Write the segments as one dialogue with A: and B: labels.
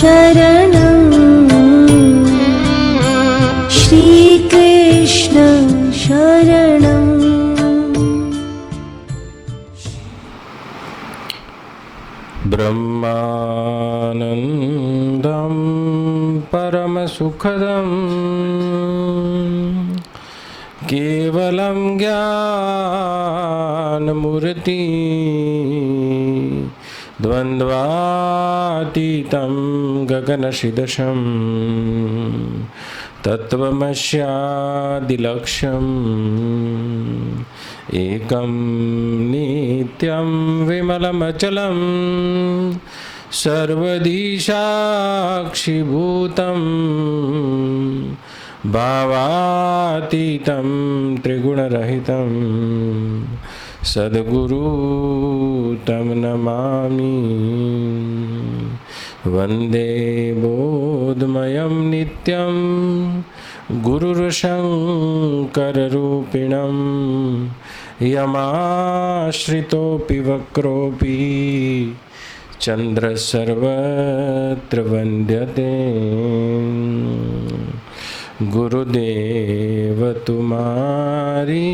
A: शरणं श्रीकृष्ण शरणं।
B: ब्रह्मानन्दं परमसुखदं केवलं ज्ञानमूर्ति द्वन्द्वातीतं गगनसदृशं तत्त्वमस्यादिलक्ष्यम् एकं नित्यं विमलमचलं सर्वदी साक्षिभूतं भावातीतं त्रिगुणरहितं सद्गुरु तं नमामि। वन्दे बोधमयं नित्यं गुरुर्शङ्कररूपिणं यमाश्रितोऽपि वक्रोऽपि चन्द्रः सर्वत्र वन्द्यते। गुरुदेव तुम्हारी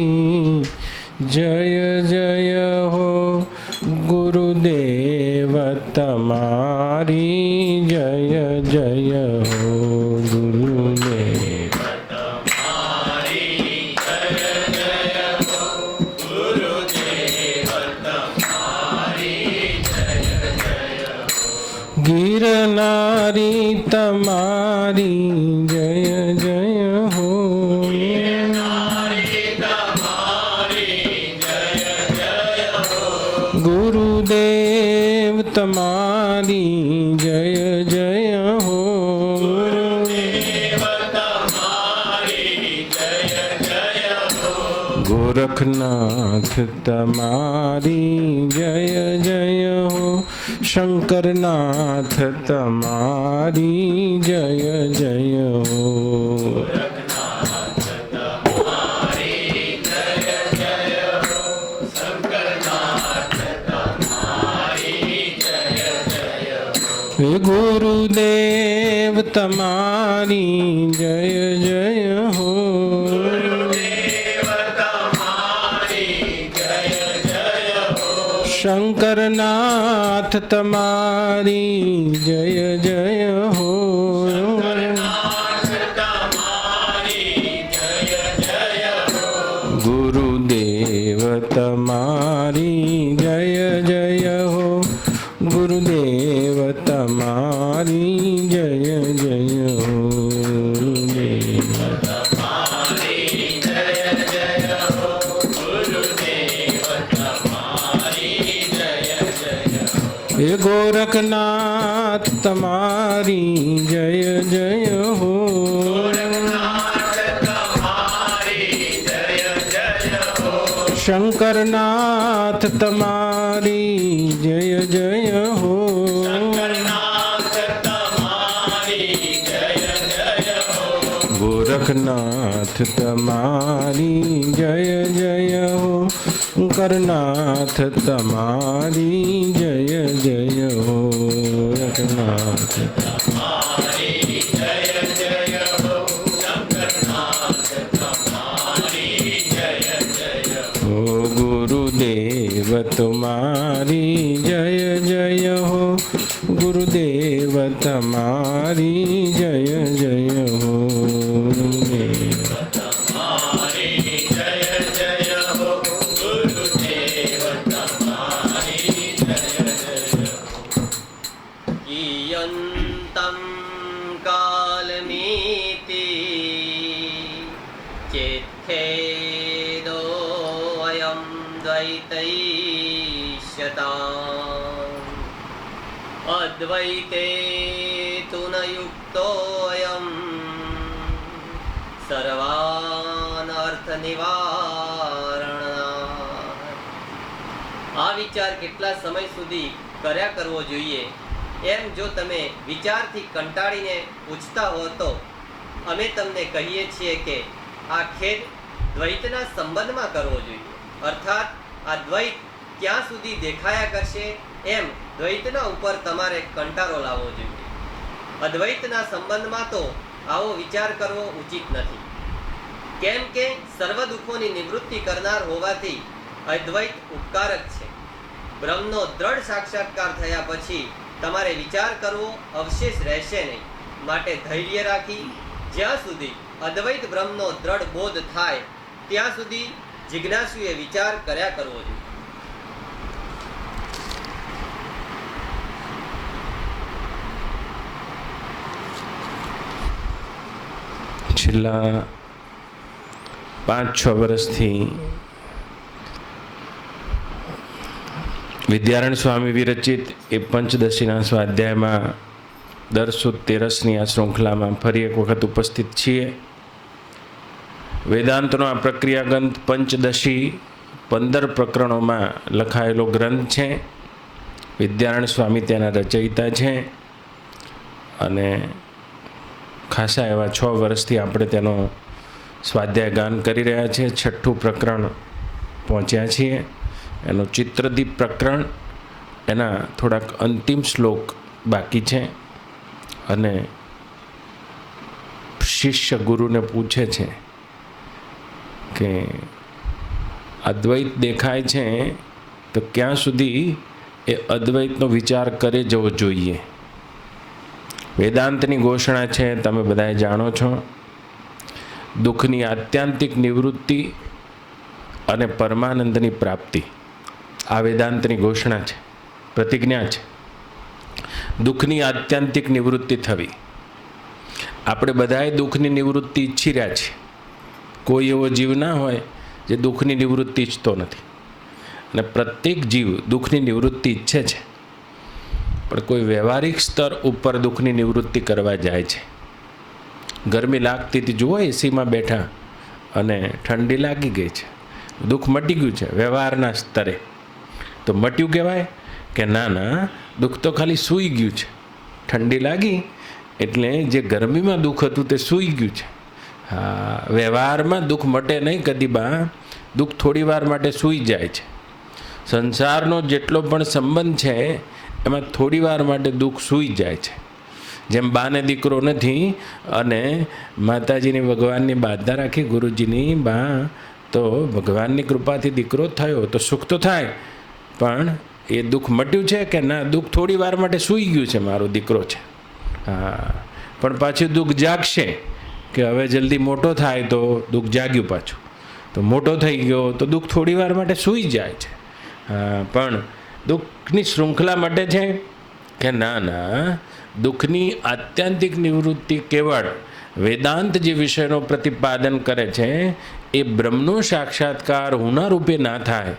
B: जय जय हो, गुरुदेव तुम्हारी जय जय हो, गुरुदेव तुम्हारी जय जय हो, गुरुदेव तुम्हारी जय जय हो, गिरनारी तुम्हारी जय जय हो, गुरुदेव तुम्हारी जय जय हो, गुरुदेव तुम्हारी जय जय हो, गोरखनाथ तुम्हारी जय जय हो, शंकरनाथ तुम्हारी जय जय हो, गुरुदेव तुम्हारी जय जय हो, गुरुदेव तुम्हारी जय जय हो, शंकरनाथ तुम्हारी जय जय हो, शंकरनाथ तुम्हारी जय जय हो, गुरुदेव तुम्हारी जय जय हो, गुरुदेव तुम्हारी जय जय हो, गुरुदेव तुम्हारी जय जय हो, गुरुदेव तुम्हारी जय जय हो, हे गोरखनाथ तुम्हारी जय जय हो, गोरखनाथ तुम्हारी जय जय हो, शंकरनाथ तुम्हारी जय जय हो, शंकरनाथ तुम्हारी जय जय हो, गोरखनाथ तुम्हारी जय जय हो, शंकरनाथ तुम्हारी जय जय हो, गोरखनाथ तुम्हारी जय जय हो, शंकरनाथ तुम्हारी जय जय हो, गुरुदेव तुम्हारी जय जय हो, गुरुदेव तुम्हारी जय जय हो, गुरुदेव तुम्हारी जय जय हो, गुरुदेव तुम्हारी जय जय हो,
C: कियन्तं कालमिति चेत्थेदो अयं द्वैतैष्यताम् अद्वैते तु न युक्तोऽयं सर्वानर्थनिवारणात्। આ વિચાર કેટલા સમય સુધી કર્યા કરવો જોઈએ એમ જો તમે વિચારથી કંટાળીને પૂછતા હો તો અમે તમને કહીએ છીએ કે આ ખેદ દ્વૈતના સંબંધમાં કરવો જોઈએ, અર્થાત આ દ્વૈત ક્યાં સુધી દેખાયા કરશે એમ દ્વૈતના ઉપર તમારે કંટાળો લાવવો જોઈએ। અદ્વૈતના સંબંધમાં તો આવો વિચાર કરવો ઉચિત નથી, કેમ કે સર્વ દુઃખોની નિવૃત્તિ કરનાર હોવાથી અદ્વૈત ઉપકારક છે. બ્રહ્મનો દ્રઢ સાક્ષાત્કાર થયા પછી તમારે વિચાર કરવો અવશેષ રહેશે નહીં. માટે ધૈર્ય રાખી જ્યાં સુધી અદ્વૈત બ્રહ્મનો દ્રઢ બોધ થાય ત્યાં સુધી જિજ્ઞાસુએ વિચાર કર્યા કરવો જોઈએ.
B: છેલ્લા 5-6 વર્ષથી વિદ્યારણ્ય સ્વામી વિરચિત એ પંચદશીના સ્વાધ્યાયમાં દર સુદ 13ની આ શૃંખલામાં ફરી એક વખત ઉપસ્થિત છીએ. વેદાંતનો આ પ્રક્રિયાગંત પંચદશી 15 પ્રકરણોમાં લખાયેલો ગ્રંથ છે. વિદ્યારણ્ય સ્વામી તેના રચયિતા છે અને ખાસા એવા 6 વર્ષથી આપણે તેનો સ્વાધ્યાય ગાન કરી રહ્યા છીએ. 6ઠું પ્રકરણ પહોંચ્યા છીએ. એનું ચિત્રદીપ પ્રકરણ, એના થોડાક અંતિમ શ્લોક બાકી છે અને શિષ્ય ગુરુને પૂછે છે કે અદ્વૈત દેખાય છે તો ક્યાં સુધી એ અદ્વૈતનો વિચાર કરે જવો જોઈએ. વેદાંતની ઘોષણા છે, તમે બધાએ જાણો છો. દુઃખની આત્યંતિક નિવૃત્તિ અને પરમાનંદની પ્રાપ્તિ, આ વેદાંતની ઘોષણા છે, પ્રતિજ્ઞા છે. દુઃખની આત્યંતિક નિવૃત્તિ થવી. આપણે બધાએ દુઃખની નિવૃત્તિ ઈચ્છી રહ્યા છીએ. કોઈ એવો જીવ ના હોય જે દુઃખની નિવૃત્તિ ઈચ્છતો નથી, અને પ્રત્યેક જીવ દુઃખની નિવૃત્તિ ઈચ્છે છે, પણ કોઈ વ્યવહારિક સ્તર ઉપર દુઃખની નિવૃત્તિ કરવા જાય છે. ગરમી લાગતી હતી, જુઓ એસીમાં બેઠા અને ઠંડી લાગી ગઈ છે, દુઃખ મટી ગયું છે વ્યવહારના સ્તરે, તો મટ્યું કહેવાય કે ના ના, દુઃખ તો ખાલી સૂઈ ગયું છે. ઠંડી લાગી એટલે જે ગરમીમાં દુઃખ હતું તે સૂઈ ગયું છે. હા, વ્યવહારમાં દુઃખ મટે નહીં કદી બા, દુઃખ થોડી વાર માટે સૂઈ જાય છે. સંસારનો જેટલો પણ સંબંધ છે એમાં થોડી વાર માટે દુઃખ સૂઈ જાય છે. જેમ બાને દીકરો નથી અને માતાજીની ભગવાનની બાધા રાખી ગુરુજીની, બા તો ભગવાનની કૃપાથી દીકરો થયો તો સુખ તો થાય, પણ એ દુઃખ મટ્યું છે કે ના, દુઃખ થોડી વાર માટે સૂઈ ગયું છે, મારો દીકરો છે. હા, પણ પાછું દુઃખ જાગશે કે હવે જલ્દી મોટો થાય, તો દુઃખ જાગ્યું પાછું, તો મોટો થઈ ગયો તો દુઃખ થોડી વાર માટે સૂઈ જાય છે. હા, પણ દુઃખની શૃંખલા માટે છે કે ના ના, દુઃખની આત્યંતિક નિવૃત્તિ કેવળ વેદાંત જે વિષયનો પ્રતિપાદન કરે છે એ બ્રહ્મનો સાક્ષાત્કાર હુના રૂપે ના થાય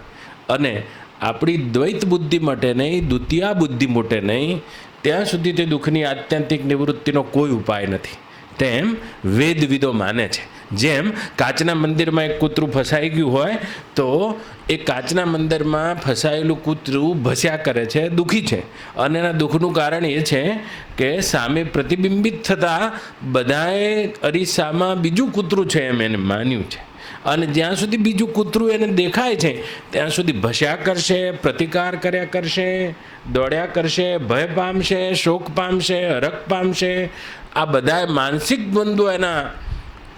B: અને આપણી દ્વૈત બુદ્ધિ માટે નહીં, દ્વિતીય બુદ્ધિ માટે નહીં, ત્યાં સુધી તે દુઃખની આત્યંતિક નિવૃત્તિનો કોઈ ઉપાય નથી, તેમ વેદવિદો માને છે. જેમ કાચના મંદિરમાં એક કૂતરું ફસાઈ ગયું હોય તો એ કાચના મંદિરમાં ફસાયેલું કૂતરું ભસ્યા કરે છે, દુઃખી છે, અને એના દુઃખનું કારણ એ છે કે સામે પ્રતિબિંબિત થતાં બધાએ અરીસામાં બીજું કૂતરું છે એમ એને માન્યું છે, અને જ્યાં સુધી બીજું કૂતરું એને દેખાય છે ત્યાં સુધી ભસ્યા કરશે, પ્રતિકાર કર્યા કરશે, દોડ્યા કરશે, ભય પામશે, શોક પામશે, હરખ પામશે. આ બધા માનસિક દ્વંદ્વો એના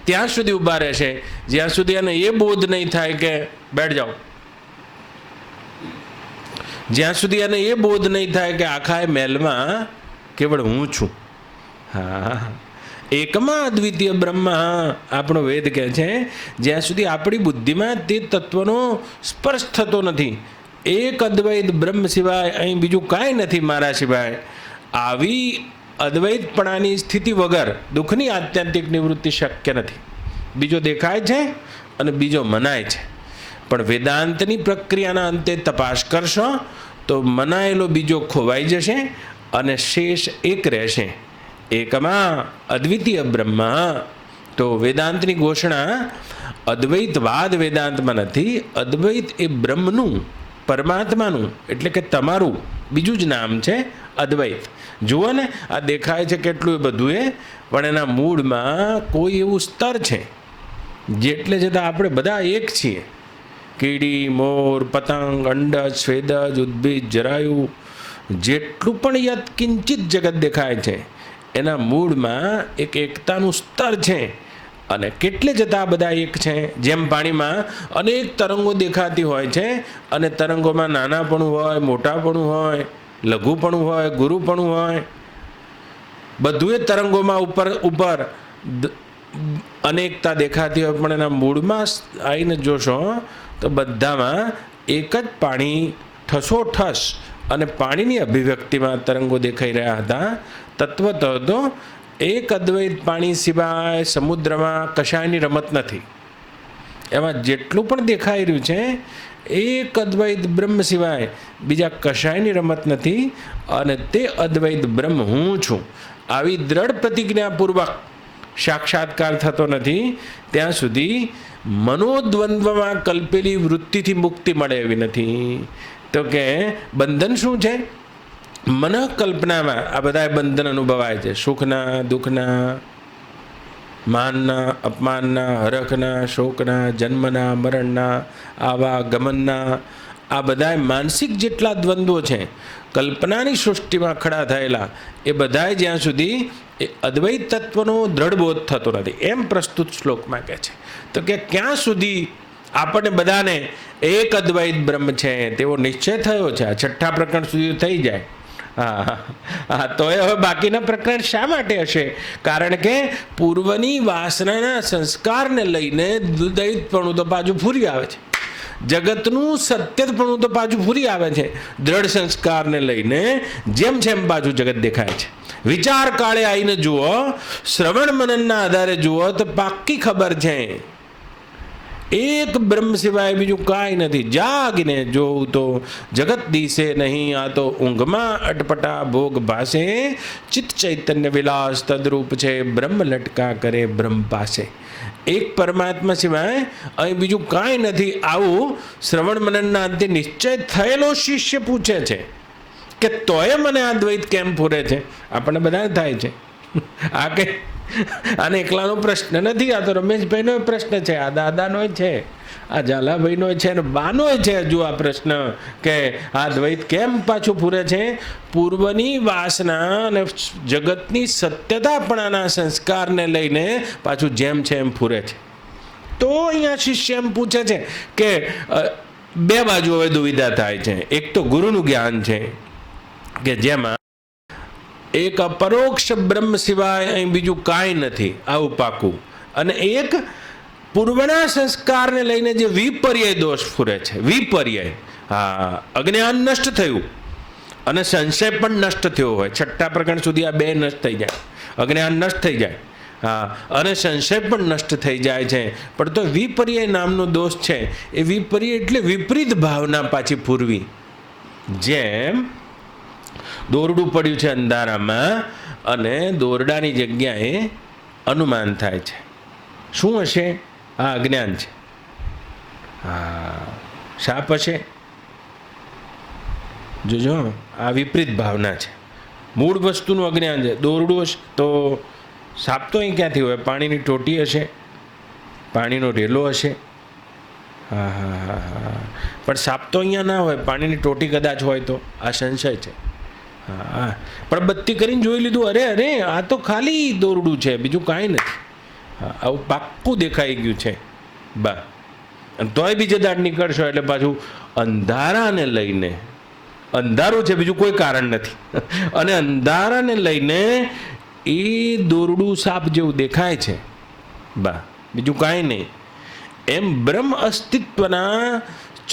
B: ત્યાં સુધી ઊભા રહેશે જ્યાં સુધી એને એ બોધ નહીં થાય કે બેઠ જાઓ, જ્યાં સુધી એને એ બોધ નહીં થાય કે આખા મહેલમાં કેવળ હું છું. હા, એકમાં અદ્વિતીય બ્રહ્મ, આપણો વેદ કહે છે, જ્યાં સુધી આપણી બુદ્ધિમાં તે તત્વનો સ્પર્શ થતો નથી, એક અદ્વૈત બ્રહ્મ સિવાય અહીં બીજું કાંઈ નથી મારા સિવાય, આવી અદ્વૈતપણાની સ્થિતિ વગર દુઃખની આત્યંતિક નિવૃત્તિ શક્ય નથી. બીજો દેખાય છે અને બીજો મનાય છે, પણ વેદાંતની પ્રક્રિયાના અંતે તપાસ કરશો તો મનાયેલો બીજો ખોવાઈ જશે અને શેષ એક રહેશે, એકમાં અદ્વિતીય બ્રહ્મ. તો વેદાંતની ઘોષણા અદ્વૈતવાદ વેદાંતમાં નથી, અદ્વૈત એ બ્રહ્મનું, પરમાત્માનું, એટલે કે તમારું બીજું જ નામ છે અદ્વૈત. જુઓ ને, આ દેખાય છે કેટલું એ બધું એ, પણ એના મૂળમાં કોઈ એવું સ્તર છે જેટલે જતાં આપણે બધા એક છીએ. કીડી, મોર, પતંગ, અંડજ, સ્વેદજ, ઉદ્ભિજ, જરાયુ, જેટલું પણ યત્કિંચિત જગત દેખાય છે એના મૂળમાં એક એકતાનું સ્તર છે અને કેટલે જતા બધા એક છે. જેમ પાણીમાં અનેક તરંગો દેખાતી હોય છે અને તરંગોમાં નાનાપણું હોય, મોટાપણું હોય, લઘુપણું હોય, ગુરુપણું હોય, બધું એ તરંગોમાં ઉપર અનેકતા દેખાતી હોય, પણ એના મૂળમાં આવીને જોશો તો બધામાં એક જ પાણી ઠસોઠસ અને પાણીની અભિવ્યક્તિમાં તરંગો દેખાઈ રહ્યા હતા. તત્વ તો એક અદ્વૈત પાણી સિવાય સમુદ્રમાં કશાયની રમત નથી. એમાં જેટલું પણ દેખાઈ રહ્યું છે એક અદ્વૈત બ્રહ્મ સિવાય બીજા કશાયની રમત નથી. અને તે અદ્વૈત બ્રહ્મ હું છું આવી દ્રઢ પ્રતિજ્ઞાપૂર્વક સાક્ષાત્કાર થતો નથી ત્યાં સુધી મનોદ્વંદ્વમાં કલ્પેલી વૃત્તિથી મુક્તિ મળે એવી નથી. તો કે બંધન શું છે? મનઃકલ્પનામાં આ બધા બંધન અનુભવાય છે. સુખના, દુઃખના, માનના, અપમાનના, હરખના, શોકના, જન્મના, મરણના, આવાગમનના, આ બધા માનસિક જેટલા દ્વંદ્વો છે કલ્પનાની સૃષ્ટિમાં ખડા થયેલા, એ બધાય જ્યાં સુધી એ અદ્વૈત તત્વનો દ્રઢબોધ થતો નથી. એમ પ્રસ્તુત શ્લોકમાં કહે છે. તો કે ક્યાં સુધી આપણને બધાને એક અદ્વૈત બ્રહ્મ છે તેવો નિશ્ચય થયો છે, આ છઠ્ઠા પ્રકરણ સુધી થઈ જાય. હા, તો એ હવે બાકીના પ્રકરણ શા માટે હશે? કારણ કે પૂર્વની વાસનાના સંસ્કારને લઈને દ્વૈતપણું તો પાછું ફૂરી આવે છે, જગતનું સત્યપણું તો પાછું ફૂરી આવે છે. દ્રઢ સંસ્કારને લઈને જેમ જેમ પાછું જગત દેખાય છે. વિચાર કાળે આવીને જુઓ, શ્રવણ મનનના આધારે જુઓ તો પાક્કી ખબર છે એક બ્રહ્મ સિવાય બીજું કાંઈ નથી. જાગીને જોઉં તો જગત દિશે નહીં, આ તો ઊંઘમાં અટપટા ભોગ ભાસે. ચિત્ત ચૈતન્ય વિલાસ તદરૂપ છે, બ્રહ્મ લટકા કરે બ્રહ્મ પાસે. એક પરમાત્મા સિવાય અહીં બીજું કાંઈ નથી. આવું શ્રવણ મનનના અંતે નિશ્ચય થયેલો શિષ્ય પૂછે છે કે તોય મને આ દ્વૈત કેમ પૂરે છે? આપણને બધા થાય છે. આ કે આને એકલાનો પ્રશ્ન નથી, આ તો રમેશભાઈનો પ્રશ્ન છે, આ દાદાનો છે, આ ઝાલાભાઈનો છે અને બાનો છે. હજુ આ પ્રશ્ન કે આ દ્વૈત કેમ પાછું પૂરે છે? પૂર્વની વાસના અને જગતની સત્યતાપણાના સંસ્કારને લઈને પાછું જેમ છે એમ પૂરે છે. તો અહીંયા શિષ્ય એમ પૂછે છે કે બે બાજુ હવે દુવિધા થાય છે. એક તો ગુરુનું જ્ઞાન છે કે જેમાં એક અપરોક્ષ બ્રહ્મ સિવાય અહીં બીજું કાંઈ નથી, આવું પાકું. અને એક પૂર્વના સંસ્કારને લઈને જે વિપર્યય દોષ ફૂરે છે, વિપર્યય. હા, અજ્ઞાન નષ્ટ થયું અને સંશય પણ નષ્ટ થયો હોય. છઠ્ઠા પ્રકરણ સુધી આ બે નષ્ટ થઈ જાય, અજ્ઞાન નષ્ટ થઈ જાય, હા, અને સંશય પણ નષ્ટ થઈ જાય છે. પણ તો વિપર્યય નામનો દોષ છે. એ વિપર્યય એટલે વિપરીત ભાવના પાછી પૂરવી. જેમ દોરડું પડ્યું છે અંધારામાં અને દોરડાની જગ્યાએ અનુમાન થાય છે. શું હશે? આ અજ્ઞાન છે. હા, સાપ હશે? જોજો, આ વિપરીત ભાવના છે. મૂળ વસ્તુનું અજ્ઞાન છે. દોરડું હશે તો સાપ તો અહીં ક્યાંથી હોય? પાણીની ટોટી હશે, પાણીનો રેલો હશે. હા હા હા હા, પણ સાપ તો અહીંયા ના હોય, પાણીની ટોટી કદાચ હોય તો આ સંશય છે. હા, પણ બત્તી કરીને જોઈ લીધું, અરે અરે આ તો ખાલી દોરડું છે, બીજું કાંઈ નથી. હા, આવું પાક્કું દેખાઈ ગયું છે બા. અને તોય બીજે દાડ નીકળશો એટલે પાછું અંધારાને લઈને, અંધારું છે બીજું કોઈ કારણ નથી, અને અંધારાને લઈને એ દોરડું સાપ જેવું દેખાય છે બા, બીજું કાંઈ નહીં. એમ બ્રહ્મ અસ્તિત્વના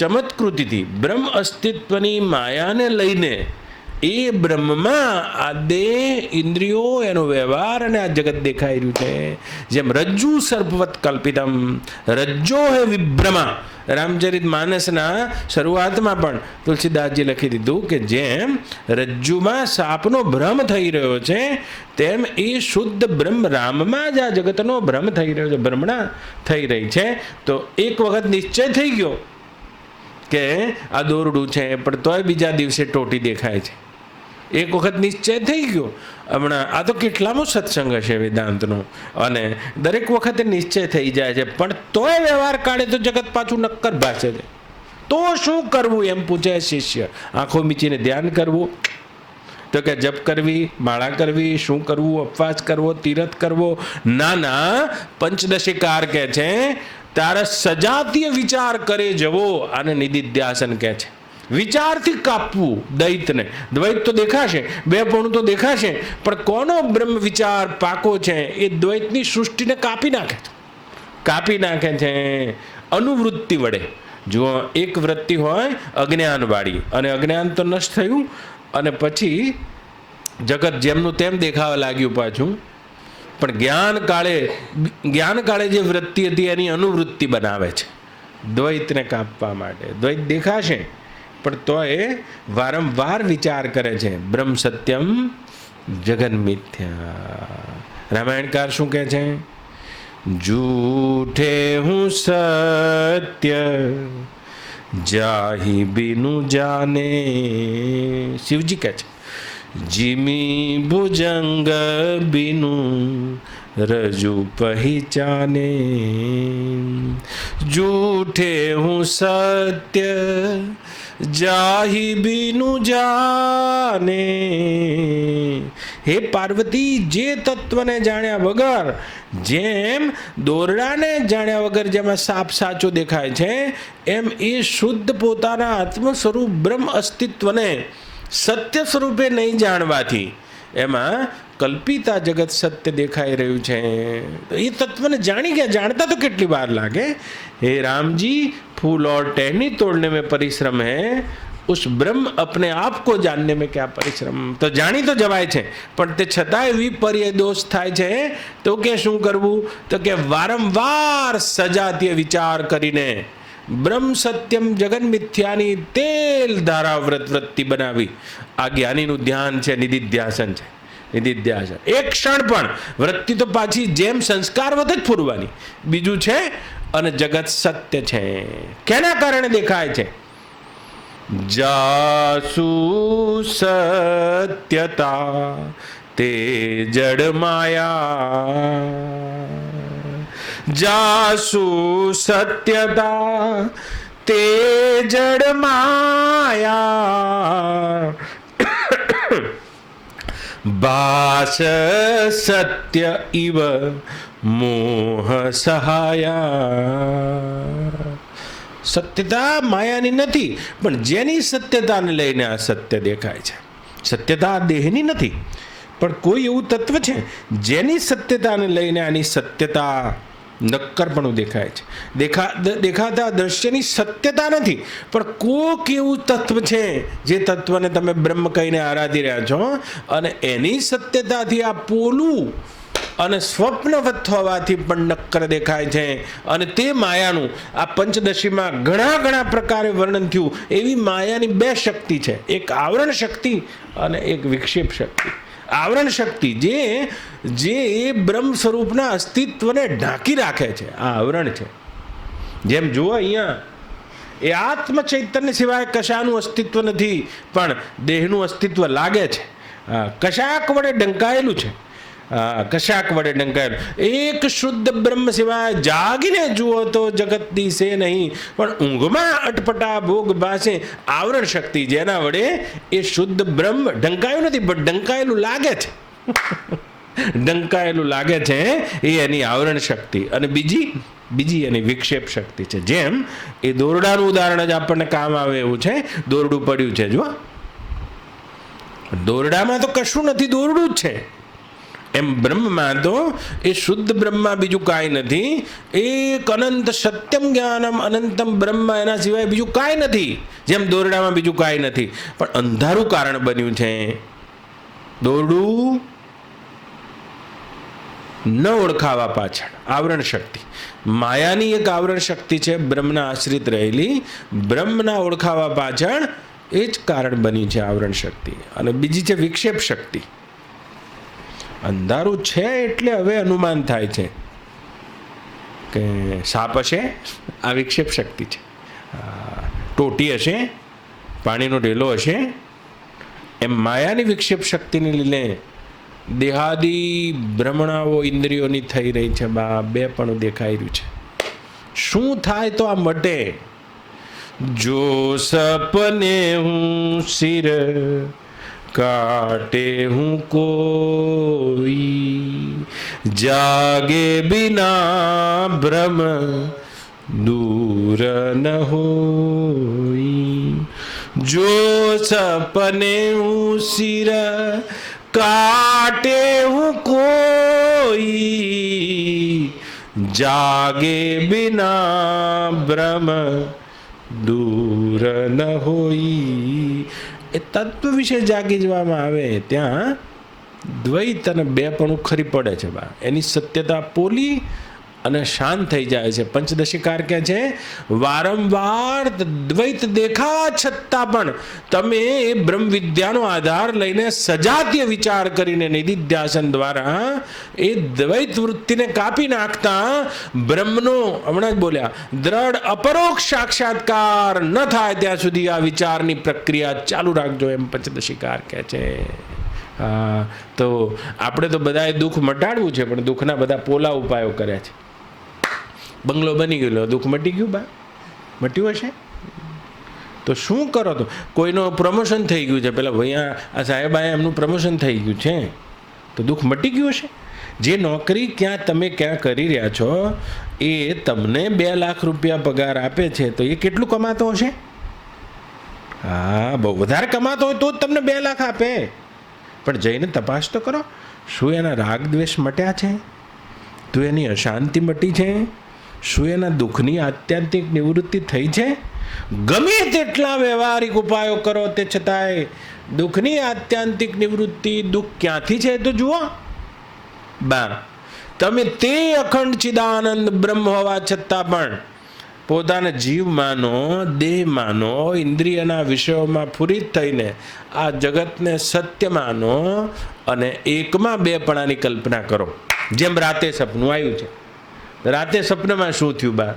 B: ચમત્કૃતિથી, બ્રહ્મ અસ્તિત્વની માયાને લઈને એ બ્રહ્મમાં આ દેહ, ઇન્દ્રિયો, એનો વ્યવહાર અને આ જગત દેખાઈ રહ્યું છે. જેમ રજ્જુ સર્પવત કલ્પિતમ રજ્જો હે વિભ્રમા. રામચરિત માનસના શરૂઆતમાં પણ તુલસીદાસજી લખી દીધું કે જેમ રજ્જુમાં સાપનો ભ્રમ થઈ રહ્યો છે તેમ એ શુદ્ધ બ્રહ્મ રામમાં જ આ જગતનો ભ્રમ થઈ રહ્યો છે, ભ્રમણા થઈ રહી છે. તો એક વખત નિશ્ચય થઈ ગયો કે આ દોરડું છે, પણ તોય બીજા દિવસે ટોટી દેખાય છે. એક વખત નિશ્ચય થઈ ગયો. હમણાં આ તો કેટલામો સત્સંગ હશે વેદાંતનો, અને દરેક વખતે નિશ્ચય થઈ જાય છે, પણ તોય વ્યવહાર કાઢે તો જગત પાછું નક્કર ભાષે છે. તો શું કરવું એમ પૂછે શિષ્ય. આંખો મીચીને ધ્યાન કરવું, તો કે જપ કરવી, માળા કરવી, શું કરવું, ઉપવાસ કરવો, તીરથ કરવો? ના ના, પંચદશીકાર કહે છે તારે સજાતીય વિચાર કરે જવો, અને નિધિધ્યાસન કહે છે વિચારથી કાપવું દ્વૈતને. દ્વૈત તો દેખાશે, બે પણ તો દેખાશે, પણ કોનો બ્રહ્મ વિચાર પાકો છે એ દ્વૈતની સૃષ્ટિને કાપી નાખે છે અનુવૃત્તિ વડે. જો એક વૃત્તિ હોય અજ્ઞાનવાળી, અને અજ્ઞાન તો નષ્ટ થયું, અને પછી જગત જેમનું તેમ દેખાવા લાગ્યું પાછું. પણ જ્ઞાન કાળે જે વૃત્તિ હતી એની અનુવૃત્તિ બનાવે છે દ્વૈતને કાપવા માટે. દ્વૈત દેખાશે પણ તો એ વારંવાર વિચાર કરે છે બ્રહ્મ સત્યમ જગન મિથ્યા. રામાયણકાર શું કહે છે? જૂઠે હું સત્ય જાહી બીનું જાને. શિવજી કહે છે જીમી ભુજંગ બીનું રજુ પહેચાને. જૂઠે હું સત્ય જાહી બીનું જાને. હે પાર્વતી, જે તત્વને જાણ્યા વગર, જેમ દોરડાને જાણ્યા વગર જેમાં સાપ સાચો દેખાય છે, એમ એ શુદ્ધ પોતાના આત્મ સ્વરૂપ બ્રહ્મ અસ્તિત્વને સત્ય સ્વરૂપે નહીં જાણવાથી એમાં કલ્પિતા જગત સત્ય દેખાઈ રહ્યું છે. એ તત્વને જાણી ગયા, જાણતા તો કેટલી વાર લાગે. हे राम जी, फूल और टहनी तोड़ने में परिश्रम है, उस ब्रह्म अपने आप को जानने में क्या परिश्रम. તો જાણી તો જવાય છે, પણ તે છતાંય વિપર્ય દોષ થાય છે. તો કે શું કરવું? તો કે વારંવાર સજાતીય વિચાર કરીને બ્રહ્મ સત્યમ જગન મિથ્યાની તેલ ધારા વૃત્તિ બનાવી. આ જ્ઞાનીનું ધ્યાન છે, નિધિધ્યાસન છે. નિધિધ્યાસન એક ક્ષણ પણ વૃત્તિ તો પાછી જેમ સંસ્કાર વધે જ પૂરવાની. બીજું છે, અને જગત સત્ય છે. કેના કારણે દેખાય છે? જાસુ સત્યતા તે જડ માયા. જાસુ સત્યતા તે જડ માયા. ભાસ સત્ય ઇવ મોહ સહાયા. સત્યતા માયાની નથી, પણ જેની સત્યતાને લઈને આ સત્ય દેખાય છે. સત્યતા દેહની નથી, પણ કોઈ એવું તત્વ છે જેની સત્યતાને લઈને આની સત્યતા નક્કરપણું દેખાય છે. દેખાતા દ્રશ્યની સત્યતા નથી, પણ કોક એવું તત્વ છે જે તત્વને તમે બ્રહ્મ કહીને આરાધી રહ્યા છો, અને એની સત્યતાથી આ પોલું અને સ્વપ્નવત હોવાથી પણ નક્કર દેખાય છે. અને તે માયાનું આ પંચદશીમાં ઘણા પ્રકારે વર્ણન થયું. એવી માયાની બે શક્તિ છે, એક આવરણ શક્તિ અને એક વિક્ષેપ શક્તિ. આવરણ શક્તિ જે બ્રહ્મ સ્વરૂપના અસ્તિત્વને ઢાંકી રાખે છે, આ આવરણ છે. જેમ જુઓ અહીંયા, એ આત્મ ચૈતન્ય સિવાય કશાનું અસ્તિત્વ નથી, પણ દેહનું અસ્તિત્વ લાગે છે. કશાક વડે ઢંકાયેલું છે. કશાક વડે ઢંકાયેલું. એક શુદ્ધ બ્રહ્મ સિવાય જાગીને જુઓ તો જગત દિશે નહીં, પણ ઊંઘમાં અટપટા ભોગ ભાસે આવરણ શક્તિ, જેના વડે એ શુદ્ધ બ્રહ્મ ઢંકાયું નથી, પણ ઢંકાયેલું લાગે છે. ઢંકાયેલું લાગે છે એ એની આવરણ શક્તિ. અને બીજી એની વિક્ષેપ શક્તિ છે. જેમ એ દોરડાનું ઉદાહરણ જ આપણને કામ આવે એવું છે. દોરડું પડ્યું છે, જુઓ, દોરડામાં તો કશું નથી, દોરડું જ છે. એમ બ્રહ્મમાં તો એ શુદ્ધ બ્રહ્મમાં બીજું કાંઈ નથી. એક અનંત સત્યમ જ્ઞાનમ અનંતમ બ્રહ્મ, એના સિવાય બીજું કાંઈ નથી. જેમ દોરડામાં બીજું કાંઈ નથી, પણ અંધારું કારણ બન્યું છે. દોરડું ન ઓળખાવા પાછળ આવરણ શક્તિ, માયાની એક આવરણ શક્તિ છે બ્રહ્મના આશ્રિત રહેલી. બ્રહ્મના ઓળખાવા પાછળ એ જ કારણ બની છે આવરણ શક્તિ. અને બીજી છે વિક્ષેપ શક્તિ. અંધારું છે એટલે હવે અનુમાન થાય છે કે સાપ હશે, આ વિક્ષેપ શક્તિ છે. ટોટી હશે, પાણીનો ઢેલો હશે. એમ માયાની વિક્ષેપ શક્તિને લીધે દેહાદી ભ્રમણાઓ ઇન્દ્રિયોની થઈ રહી છે. બે પણ દેખાઈ રહ્યું છે. શું થાય તો આ મટે? જો સપને હું સિર काटे हूँ कोई, जागे बिना भ्रम दूर न होई। जो सपने हूँ सिर काटे हूँ कोई, जागे बिना भ्रम दूर न होई। એ તત્વ વિશે જાગી જવામાં આવે ત્યાં દ્વૈત અને બેપણું ખરી પડે છે બા, એની સત્યતા પોલી અને શાંત થઈ જાય છે. પંચદશીકાર કહે છે વારંવાર દ્વૈત દેખાવા છતાં પણ તમે એ બ્રહ્મ વિદ્યાનો આધાર લઈને સજાતીય વિચાર કરીને નિધિધ્યાસન દ્વારા એ દ્વૈત વૃત્તિને કાપી નાખતા બ્રહ્મનો, હમણાં જ બોલ્યા, દ્રઢ અપરોક્ષ સાક્ષાત્કાર ન થાય ત્યાં સુધી આ વિચારની પ્રક્રિયા ચાલુ રાખજો, એમ પંચદશીકાર કહે છે. હા, તો આપણે તો બધાએ દુઃખ મટાડવું છે, પણ દુઃખના બધા પોલા ઉપાયો કર્યા છે. બંગલો બની ગયેલો, દુઃખ મટી ગયું બા? મટ્યું હશે? તો શું કરો? તો કોઈનો પ્રમોશન થઈ ગયું છે, પેલા ભૈયા આ સાહેબાએ એમનું પ્રમોશન થઈ ગયું છે, તો દુઃખ મટી ગયું હશે? જે નોકરી તમે ક્યાં કરી રહ્યા છો એ તમને 2 લાખ રૂપિયા પગાર આપે છે, તો એ કેટલું કમાતો હશે? હા, બહુ વધારે કમાતો હોય તો જ તમને 2 લાખ આપે. પણ જઈને તપાસ તો કરો, શું એના રાગ દ્વેષ મટ્યા છે? તો એની અશાંતિ મટી છે? શું એના દુઃખની આત્યંતિક નિવૃત્તિ થઈ છે? ગમે તેટલા વ્યવહારિક ઉપાયો કરો તે છતાંય દુઃખની આત્યંતિક નિવૃત્તિ, દુઃખ ક્યાંથી છે તો જુઓ બા. તમે તે અખંડ ચિદાનંદ બ્રહ્મ હોવા છતાં પણ પોતાના જીવ માનો, દેહ માનો, ઇન્દ્રિયના વિષયોમાં ફુરિત થઈને આ જગતને સત્ય માનો અને એકમાં બેપણાની કલ્પના કરો. જેમ રાતે સપનું આવ્યું છે. રાતે સપનામાં શું થયું બા?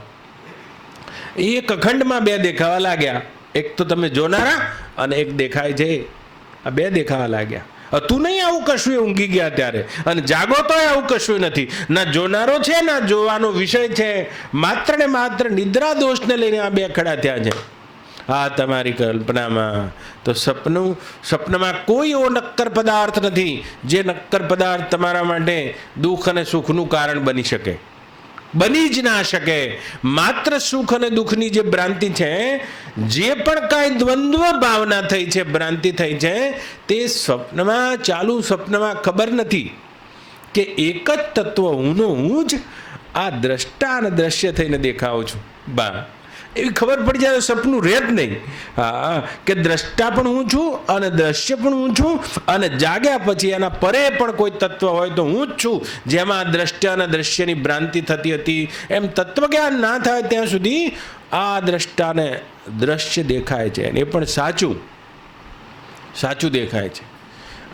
B: એક અખંડમાં 2 દેખાવા લાગ્યા. એક તો તમે જોનારા અને એક દેખાય છે. આ 2 દેખાવા લાગ્યા. તું નહીં આવું કશું, એ ઊંઘી ગયા ત્યારે, અને જાગો તો આવું કશું નથી. ના જોનારો છે ના જોવાનો વિષય છે. માત્ર ને માત્ર નિદ્રા દોષને લઈને આ 2 ખડા થયા છે. આ તમારી કલ્પનામાં. તો સપનામાં કોઈ એવો નક્કર પદાર્થ નથી જે નક્કર પદાર્થ તમારા માટે દુઃખ અને સુખનું કારણ બની શકે. બની જ ના શકે. માત્ર સુખ અને દુઃખની જે ભ્રાંતિ છે, જે પણ કાંઈ દ્વંદ્વ ભાવના થઈ છે, ભ્રાંતિ થઈ છે, તે સ્વપ્નમાં, ચાલુ સ્વપ્નમાં ખબર નથી કે એક જ તત્વ હુંનો હું જ આ દ્રષ્ટા અને દ્રશ્ય થઈને દેખાઉં છું બા. એવી ખબર પડી જાય સપનું રહે જ નહીં. હા, કે દ્રષ્ટા પણ હું છું અને દ્રશ્ય પણ હું છું, અને જાગ્યા પછી એના પરે પણ કોઈ તત્વ હોય તો હું જ છું, જેમાં દ્રષ્ટા અને દ્રશ્યની ભ્રાંતિ થતી હતી. એમ તત્વજ્ઞાન ના થાય ત્યાં સુધી આ દ્રષ્ટાને દ્રશ્ય દેખાય છે, એ પણ સાચું દેખાય છે.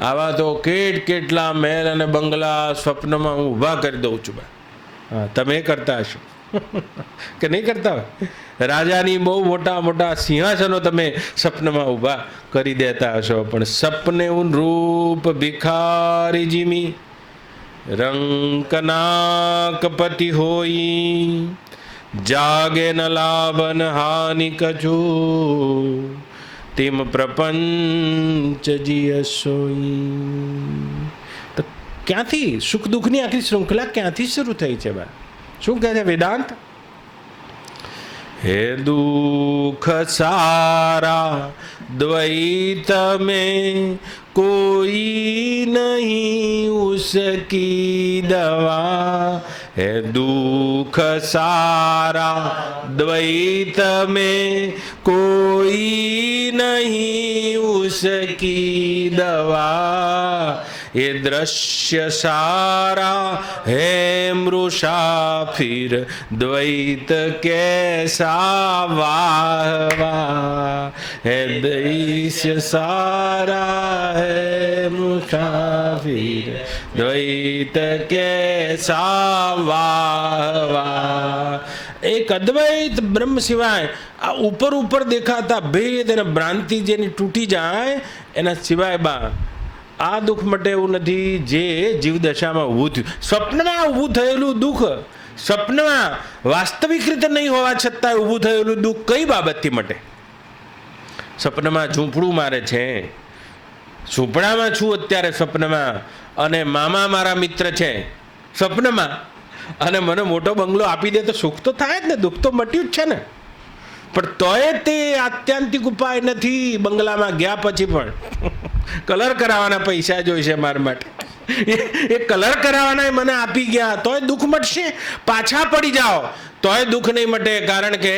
B: આવા તો કેટલા મહેલ અને બંગલા સ્વપ્નમાં હું ઊભા કરી દઉં છું બા. હા, તમે કરતા હશો કે નહીં કરતા હોય? રાજાની બહુ મોટા સિંહાસનો તમે સપનામાં ઊભા કરી દેતા હશો, પણ સપને ઉન રૂપ ભિખારી જીમી રંકનાકપતિ હોઈ, જાગે ન લાભન હાનિ કજુ, તેમ પ્રપંચ જીય સોઈ. તો ક્યાંથી સુખ દુઃખની આખી શૃંખલા ક્યાંથી શરૂ થઈ છે બા? શું કહે છે વેદાંત? હે દુઃખ સારા દ્વૈત में कोई नहीं उसकी दवा, है दुख सारा द्वैत में कोई नहीं उसकी दवा, ये दृश्य सारा है मृषा फिर द्वैत कैसा वाहवा, है दृश्य सारा है मृषा फिर द्वैत कैसा वाहवा. એક અદ્વૈત બ્રહ્મ સિવાય આ ઉપર દેખાતા ભેદ અને ભ્રાંતિ જેની તૂટી જાય એના સિવાય બા આ દુઃખ માટે એવું નથી જે જીવદશામાં ઊભું થયું. સ્વપ્નમાં ઊભું થયેલું દુઃખ, સ્વપ્નમાં વાસ્તવિક રીતે નહીં હોવા છતાં ઊભું થયેલું દુઃખ કઈ બાબતથી મટે? સપનામાં ઝૂંપડું મારે છે, સુપડામાં છું અત્યારે સ્વપ્નમાં, અને મામા મારા મિત્ર છે સ્વપ્નમાં, અને મને મોટો બંગલો આપી દે તો સુખ તો થાય જ ને, દુઃખ તો મટ્યું જ છે ને. પણ તોય તે આત્યંતિક ઉપાય નથી. બંગલામાં ગયા પછી પણ કલર કરાવવાના પૈસા જોઈશે મારા માટે. એ કલર કરાવવાના મને આપી ગયા તોય દુઃખ મટશે. પાછા પડી જાઓ તોય દુઃખ નહીં મટે, કારણ કે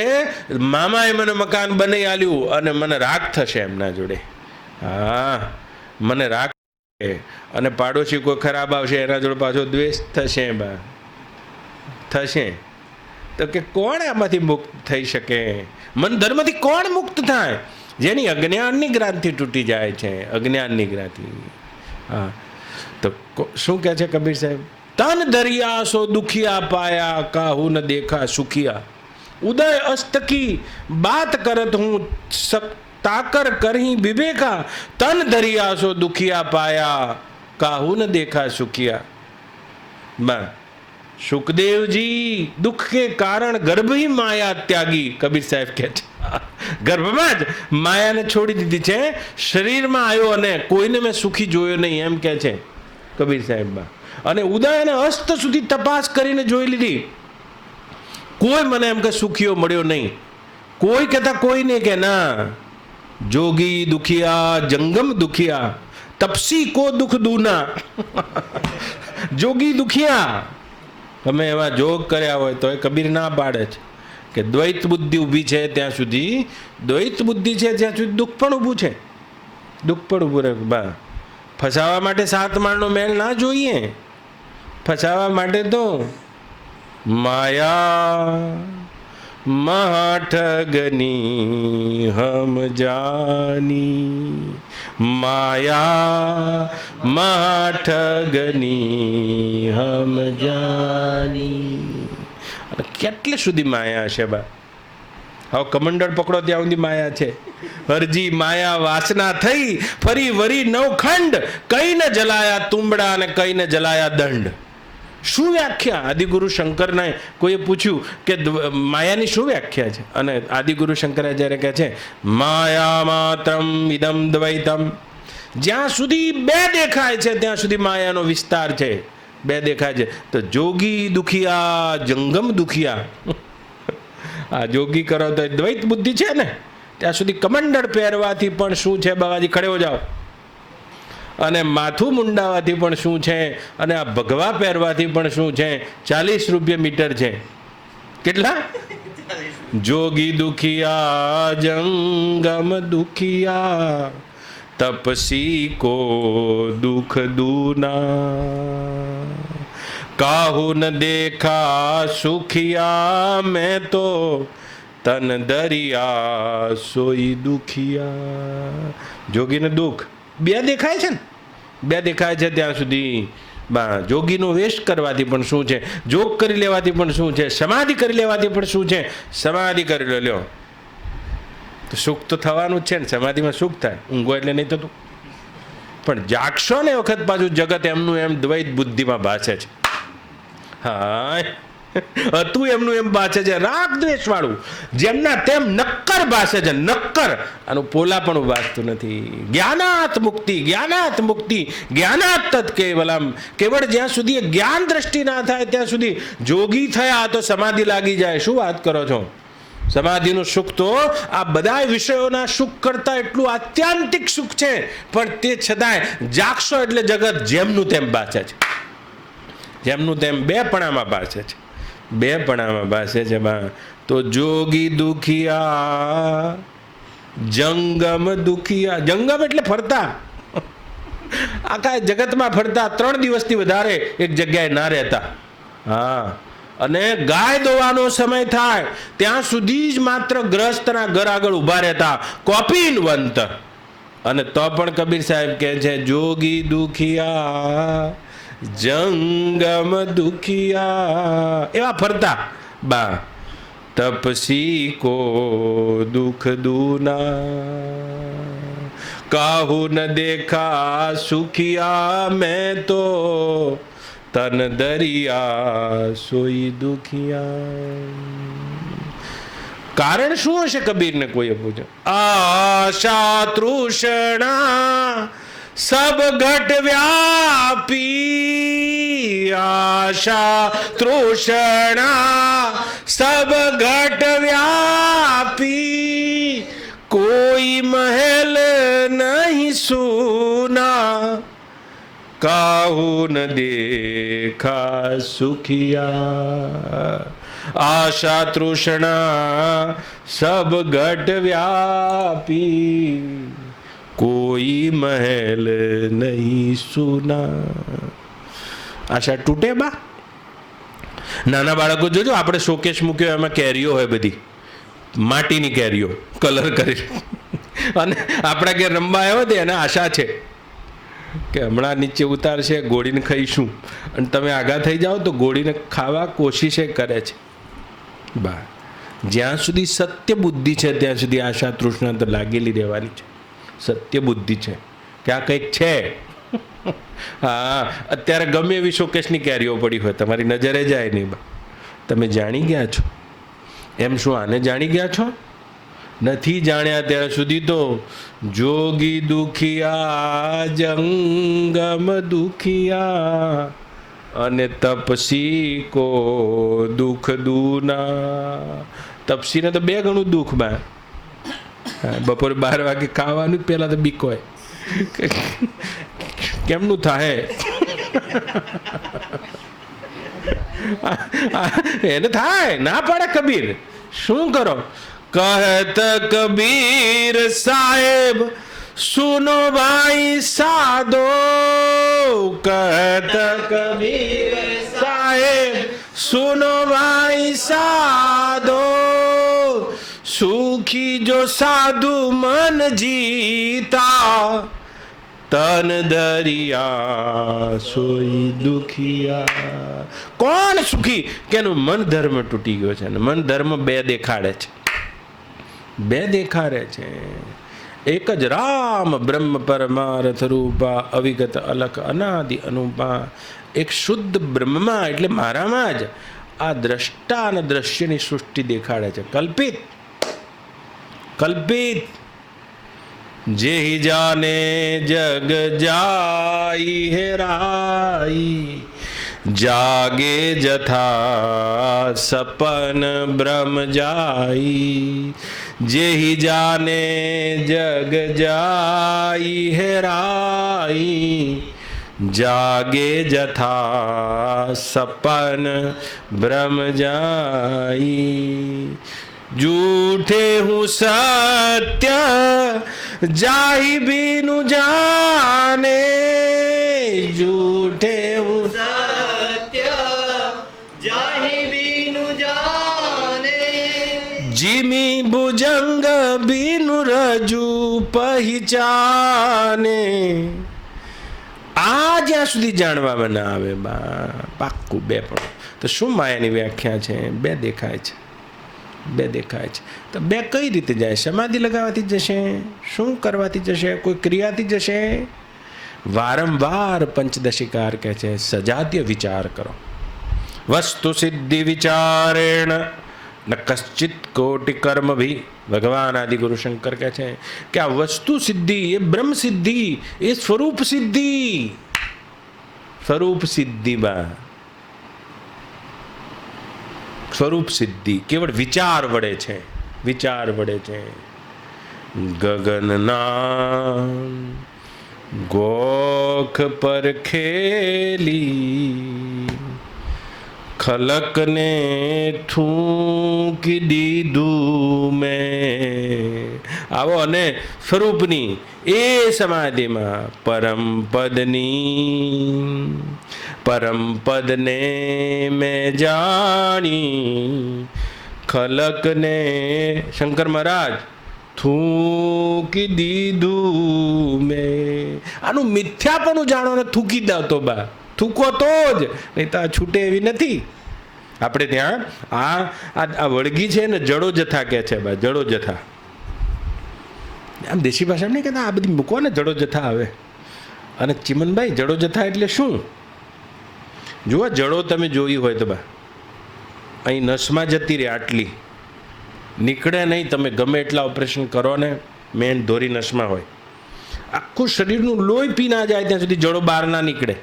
B: મામાએ મને મકાન બનાવી આલ્યું અને મને રાગ થશે એમના જોડે. હા, મને રાગ અને પાડોશી કોઈ ખરાબ આવશે એના જોડે પાછો દ્વેષ થશે. થશે તો કે કોણ આમાંથી મુક્ત થઈ શકે? મન ધર્મથી કોણ મુક્ત થાય? જેની અજ્ઞાનની ગ્રાંથિ તૂટી જાય છે, અજ્ઞાનની ગ્રાંથિ. હા, તો શું કહે છે કબીર સાહેબ? તન દરિયા સો દુખિયા પાયા, કાહુ ન દેખા સુખિયા. ઉદય અસ્તકી બાત કરત હું તાકર કરહી વિવેકા. તન દરિયા સો દુખિયા પાયા, કાહુ ન દેખા સુખિયા. બા સુખદેવજી દુઃખ કે કારણ ગર્ભ ही માયા ત્યાગી. કબીર સાહેબ કહે છે ગર્ભમાં જ માયાને છોડી દીધી છે, શરીરમાં આવ્યો અને કોઈને મેં સુખી જોયો નહીં, એમ કહે છે કબીર સાહેબ. અને ઉદય અને અસ્ત સુધી તપાસ કરીને જોઈ લીધી, કોઈ મને એમ કે સુખીઓ મળ્યો નહીં. કોઈ કહેતા કોઈ નહીં કે ના, જોગી દુખિયા જંગમ દુખિયા, તપસી કો દુઃખ દૂના. જોગી દુખિયા, તમે એવા જોગ કર્યા હોય તો એ કબીર ના પાડે છે કે દ્વૈત બુદ્ધિ ઊભી છે ત્યાં સુધી, દ્વૈત બુદ્ધિ છે ત્યાં સુધી દુઃખ પણ ઊભું છે, દુઃખ પણ ઊભું રહે. બા ફસાવા માટે 7 માળનો મહેલ ના જોઈએ, ફસાવા માટે તો માયા મહાઠગની હમ જાની, માયા મહાઠગની હમ જાની. કેટલે સુધી માયા હશે બા? હવે કમંડળ પકડો ત્યાં સુધી માયા છે. હરજી માયા વાસના થઈ ફરી વરી નવખંડ, કઈ ન જલાયા તુંબડા અને કઈ ન જલાયા દંડ. શું વ્યાખ્યા? આદિગુરુ શંકરને કોઈએ પૂછ્યું કે માયાની શું વ્યાખ્યા છે? અને આદિગુરુ શંકરાચાર્ય કહે છે માયા માત્રમ ઇદમ દ્વૈતમ. જ્યાં સુધી 2 દેખાય છે ત્યાં સુધી માયાનો વિસ્તાર છે. 2 દેખાય છે તો જોગી દુખિયા જંગમ દુખિયા. આ જોગી કરો તો દ્વૈત બુદ્ધિ છે ને, ત્યાં સુધી કમંડળ પહેરવાથી પણ શું છે બાબાજી ખડેઓ જાઓ, અને માથું મુંડાવાથી પણ શું છે, અને આ ભગવા પહેરવાથી પણ શું છે, 40 રૂપિયા મીટર છે. કેટલા? જોગી દુખિયા જંગમ દુખિયા, તપસી કો દુઃખ દૂના. કાહુ ન દેખા સુખિયા, મેં તો તન દરિયા સોઈ દુખિયા. જોગીને દુઃખ 2 દેખાય છે ને, 2 દેખાય છે ત્યાં સુધી. બા જોગીનો વેશ કરવાથી પણ શું છે, જોગ કરી લેવાથી પણ શું છે, સમાધિ કરી લેવાથી પણ શું છે. સમાધિ કરી લો તો સુખ તો થવાનું જ છે ને, સમાધિમાં સુખ થાય, ઊંઘો એટલે નહીં થતું. પણ જાગશો ને વખત પાછું જગત એમનું એમ દ્વૈત બુદ્ધિમાં ભાષે છે. હા, હતું એમનું એમ ભાષે છે, રાગ દ્વેષ વાળું જેમના તેમ નક્કર ભાષે છે, નક્કર. આનું પોલા પણ ભાષતું નથી. જ્ઞાનાત મુક્તિ, જ્ઞાનાત મુક્તિ, જ્ઞાનાત તત્ કેવલમ. કેવળ જ્યાં સુધી જ્ઞાન દ્રષ્ટિ ના થાય ત્યાં સુધી જોગી થયા તો સમાધિ લાગી જાય. શું વાત કરો છો? સમાધિનું સુખ તો આ બધા વિષયોના સુખ કરતા એટલું આત્યંતિક સુખ છે, પણ તે છતાંય જાગશો એટલે જગત જેમનું તેમ ભાષે છે, જેમનું તેમ 2 પણામાં ભાષે છે, 2 પણામાં ભાષે છે. તો જોગી દુખિયા જંગમ દુખિયા. જંગમ એટલે ફરતા, આખા જગતમાં ફરતા, 3 દિવસથી વધારે એક જગ્યાએ ના રહેતા. હા, અને ગાય દોવાનો સમય થાય ત્યાં સુધી જ માત્ર ગ્રહસ્થના ઘર આગળ ઊભા રહેતા, કોપીનવંત. અને તો પણ કબીર સાહેબ કહે છે જોગી દુખિયા જંગમ દુખિયા, એવા ફરતા. બા તપસી કો દુઃખ દૂના, કાહુ ન દેખા સુખિયા, મેં તો તન દરિયા સોઈ દુખિયા. કારણ શું હશે કબીરને કોઈએ પૂછ્યું? આશા તૃષ્ણા सब घट व्यापी आशा तृष्णा सब घट व्यापी कोई महल नहीं सुना काहू न देखा सुखिया आशा तृष्णा सब घट व्यापी કોઈ મહેલ નહીં સુના. આશા તૂટે બા. નાના બાળકો જોજો, આપણે શોકેશ મૂક્યો એમાં કેરીઓ હોય, બધી માટીની કેરીઓ કલર કરી, અને આપણા ઘેર રમવા આવ્યો તે એને આશા છે કે હમણાં નીચે ઉતારશે, ગોળીને ખાઈશું, અને તમે આગા થઈ જાઓ તો ગોળીને ખાવા કોશિશ કરે છે. બા જ્યાં સુધી સત્ય બુદ્ધિ છે ત્યાં સુધી આશા તૃષ્ણા તો લાગેલી રહેવાની છે. સત્ય બુદ્ધિ છે કે આ કંઈક છે. હા, અત્યારે ગમે એવી શોકેશની કેરીઓ પડી હોય, તમારી નજરે જાય નહીં, તમે જાણી ગયા છો. એમ શું આને જાણી ગયા છો? નથી જાણ્યા ત્યાં સુધી તો જોગી દુખિયા જંગમ દુખિયા અને તપસી કો દુઃખ દૂના. તપસીને તો 2 ગણું દુઃખ બા. બપોરે 12 વાગે ખાવાનું પહેલાં તો બીક હોય, કેમનું થાય એને થાય ના પાડે કબીર. શું કરો? કહત કબીર સાહેબ સુનો ભાઈ સાદો. કહત કબીર સાહેબ સુનો ભાઈ સાદો. સુખી જો સાધુ મન જીતા તન દરિયા સોઈ દુખિયા. કોણ સુખી? કે એનું મન ધર્મ તૂટી ગયો છે. અને મન ધર્મ 2 દેખાડે છે, 2 દેખાડે છે. એક જ રામ બ્રહ્મ પરમાર્થ રૂપા અવિગત અલખ અનાદિ અનુપા. એક શુદ્ધ બ્રહ્મમાં એટલે મારામાં જ આ દ્રષ્ટા અને દ્રશ્યની સૃષ્ટિ દેખાડે છે. કલ્પિત કલ્પિત જેહી જાને જગ જાઈ હેરાઈ જાગે જથા સપન બ્રહ્મ જાઈ. જેહી જાને જગ જાઈ હેરાઈ જાગે જથા સપન બ્રહ્મ જાઈ. झूठे हूँ सत्य जाहि बिनु जाने. झूठे हूँ
C: સત્ય જાહિ બિનુ જાને.
B: जिमी भुजंग बिनु रजू पहिचाने. આ જ્યાં સુધી જાણવામાં ના આવે બા પાક્કું 2 પણ. તો શું માયાની વ્યાખ્યા છે? 2 દેખાય છે, 2 દેખાય છે. તો 2 કઈ રીતે જાય? સમાધિ લગાવવાથી જશે? શું કરવાથી જશે? કોઈ ક્રિયાથી જશે? વારંવાર પંચદશીકાર કહે છે સજાતીય વિચાર કરો. વસ્તુ સિદ્ધિ વિચારેણ ન કશ્ચિત કોટિ કર્મ ભી. ભગવાન આદિ ગુરુ શંકર કહે છે કે આ વસ્તુ સિદ્ધિ, એ બ્રહ્મ સિદ્ધિ, એ સ્વરૂપ સિદ્ધિ. સ્વરૂપ સિદ્ધિ બા, સ્વરૂપ સિદ્ધિ કેવળ વિચાર વડે છે, વિચાર વડે છે. ગગનના ગોખ પર ખેલી ખલકને થૂંકી દીધું મેં. આવો અને સ્વરૂપની એ સમાધિમાં પરમ પદને મેં જાણી. ખલકને શંકર મહારાજ થૂંકી દીધું મેં. આનું મિથ્યાપણું જાણો ને થૂકી દો તો બા, થૂકો તો જ, નહીં તો આ છૂટે એવી નથી. આપણે ત્યાં આ વળગી છે ને જડો જથ્થા કહે છે બા, જડો જથ્થા. આમ દેશી ભાષામાં નહીં કહેતા, આ બધી મૂકો ને જડો જથ્થા આવે. અને ચિમનભાઈ જડો જથ્થા એટલે શું? જુઓ, જડો તમે જોઈ હોય તો બા અહીં નસમાં જતી રહે, આટલી નીકળે નહીં. તમે ગમે એટલા ઓપરેશન કરો ને, મેન ધોરી નસમાં હોય. આખું શરીરનું લોહી પી ના જાય ત્યાં સુધી જડો બહાર ના નીકળે.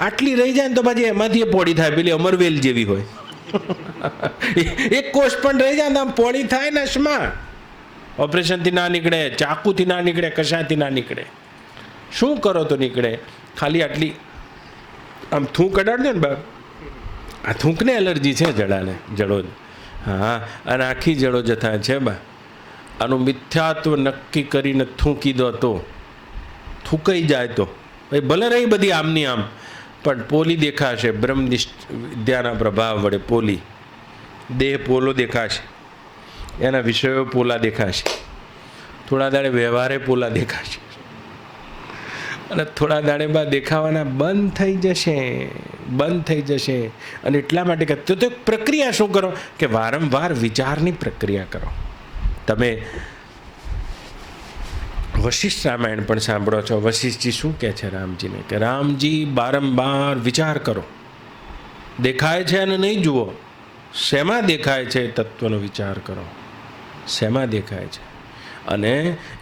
B: આટલી રહી જાય ને તો પાછી એમાંથી પોળી થાય, પેલી અમરવેલ જેવી હોય. એક કોષ પણ રહી જાય ને આમ પોળી થાય ને નશમાં. ઓપરેશનથી ના નીકળે, ચાકુથી ના નીકળે, કશાથી ના નીકળે. શું કરો તો નીકળે? ખાલી આટલી આમ થૂંક અડાડ દે ને બાપ, આ થૂંકને એલર્જી છે જડાને, જડો. હા, અને આખી જડો જતા છે બા. આનું મિથ્યાત્વ નક્કી કરીને થૂંકી દો તો થૂંકાઈ જાય તો ભાઈ ભલે રહી બધી આમની આમ, પણ પોલી દેખાશે. બ્રહ્મ વિદ્યાના પ્રભાવ વડે પોલી દેહ પોલો દેખાશે, એના વિષયો પોલા દેખાશે. થોડા દાડે વ્યવહારે પોલા દેખાશે, અને થોડા દાડે બાદ દેખાવાના બંધ થઈ જશે, બંધ થઈ જશે. અને એટલા માટે કે તો પ્રક્રિયા શું કરો કે વારંવાર વિચારની પ્રક્રિયા કરો. તમે વશિષ્ઠ રામાયણ પણ સાંભળો છો. વશિષ્ઠજી શું કહે છે રામજીને કે રામજી વારંવાર વિચાર કરો. દેખાય છે અને નહીં જુઓ, શેમાં દેખાય છે તત્વનો વિચાર કરો. શેમાં દેખાય છે, અને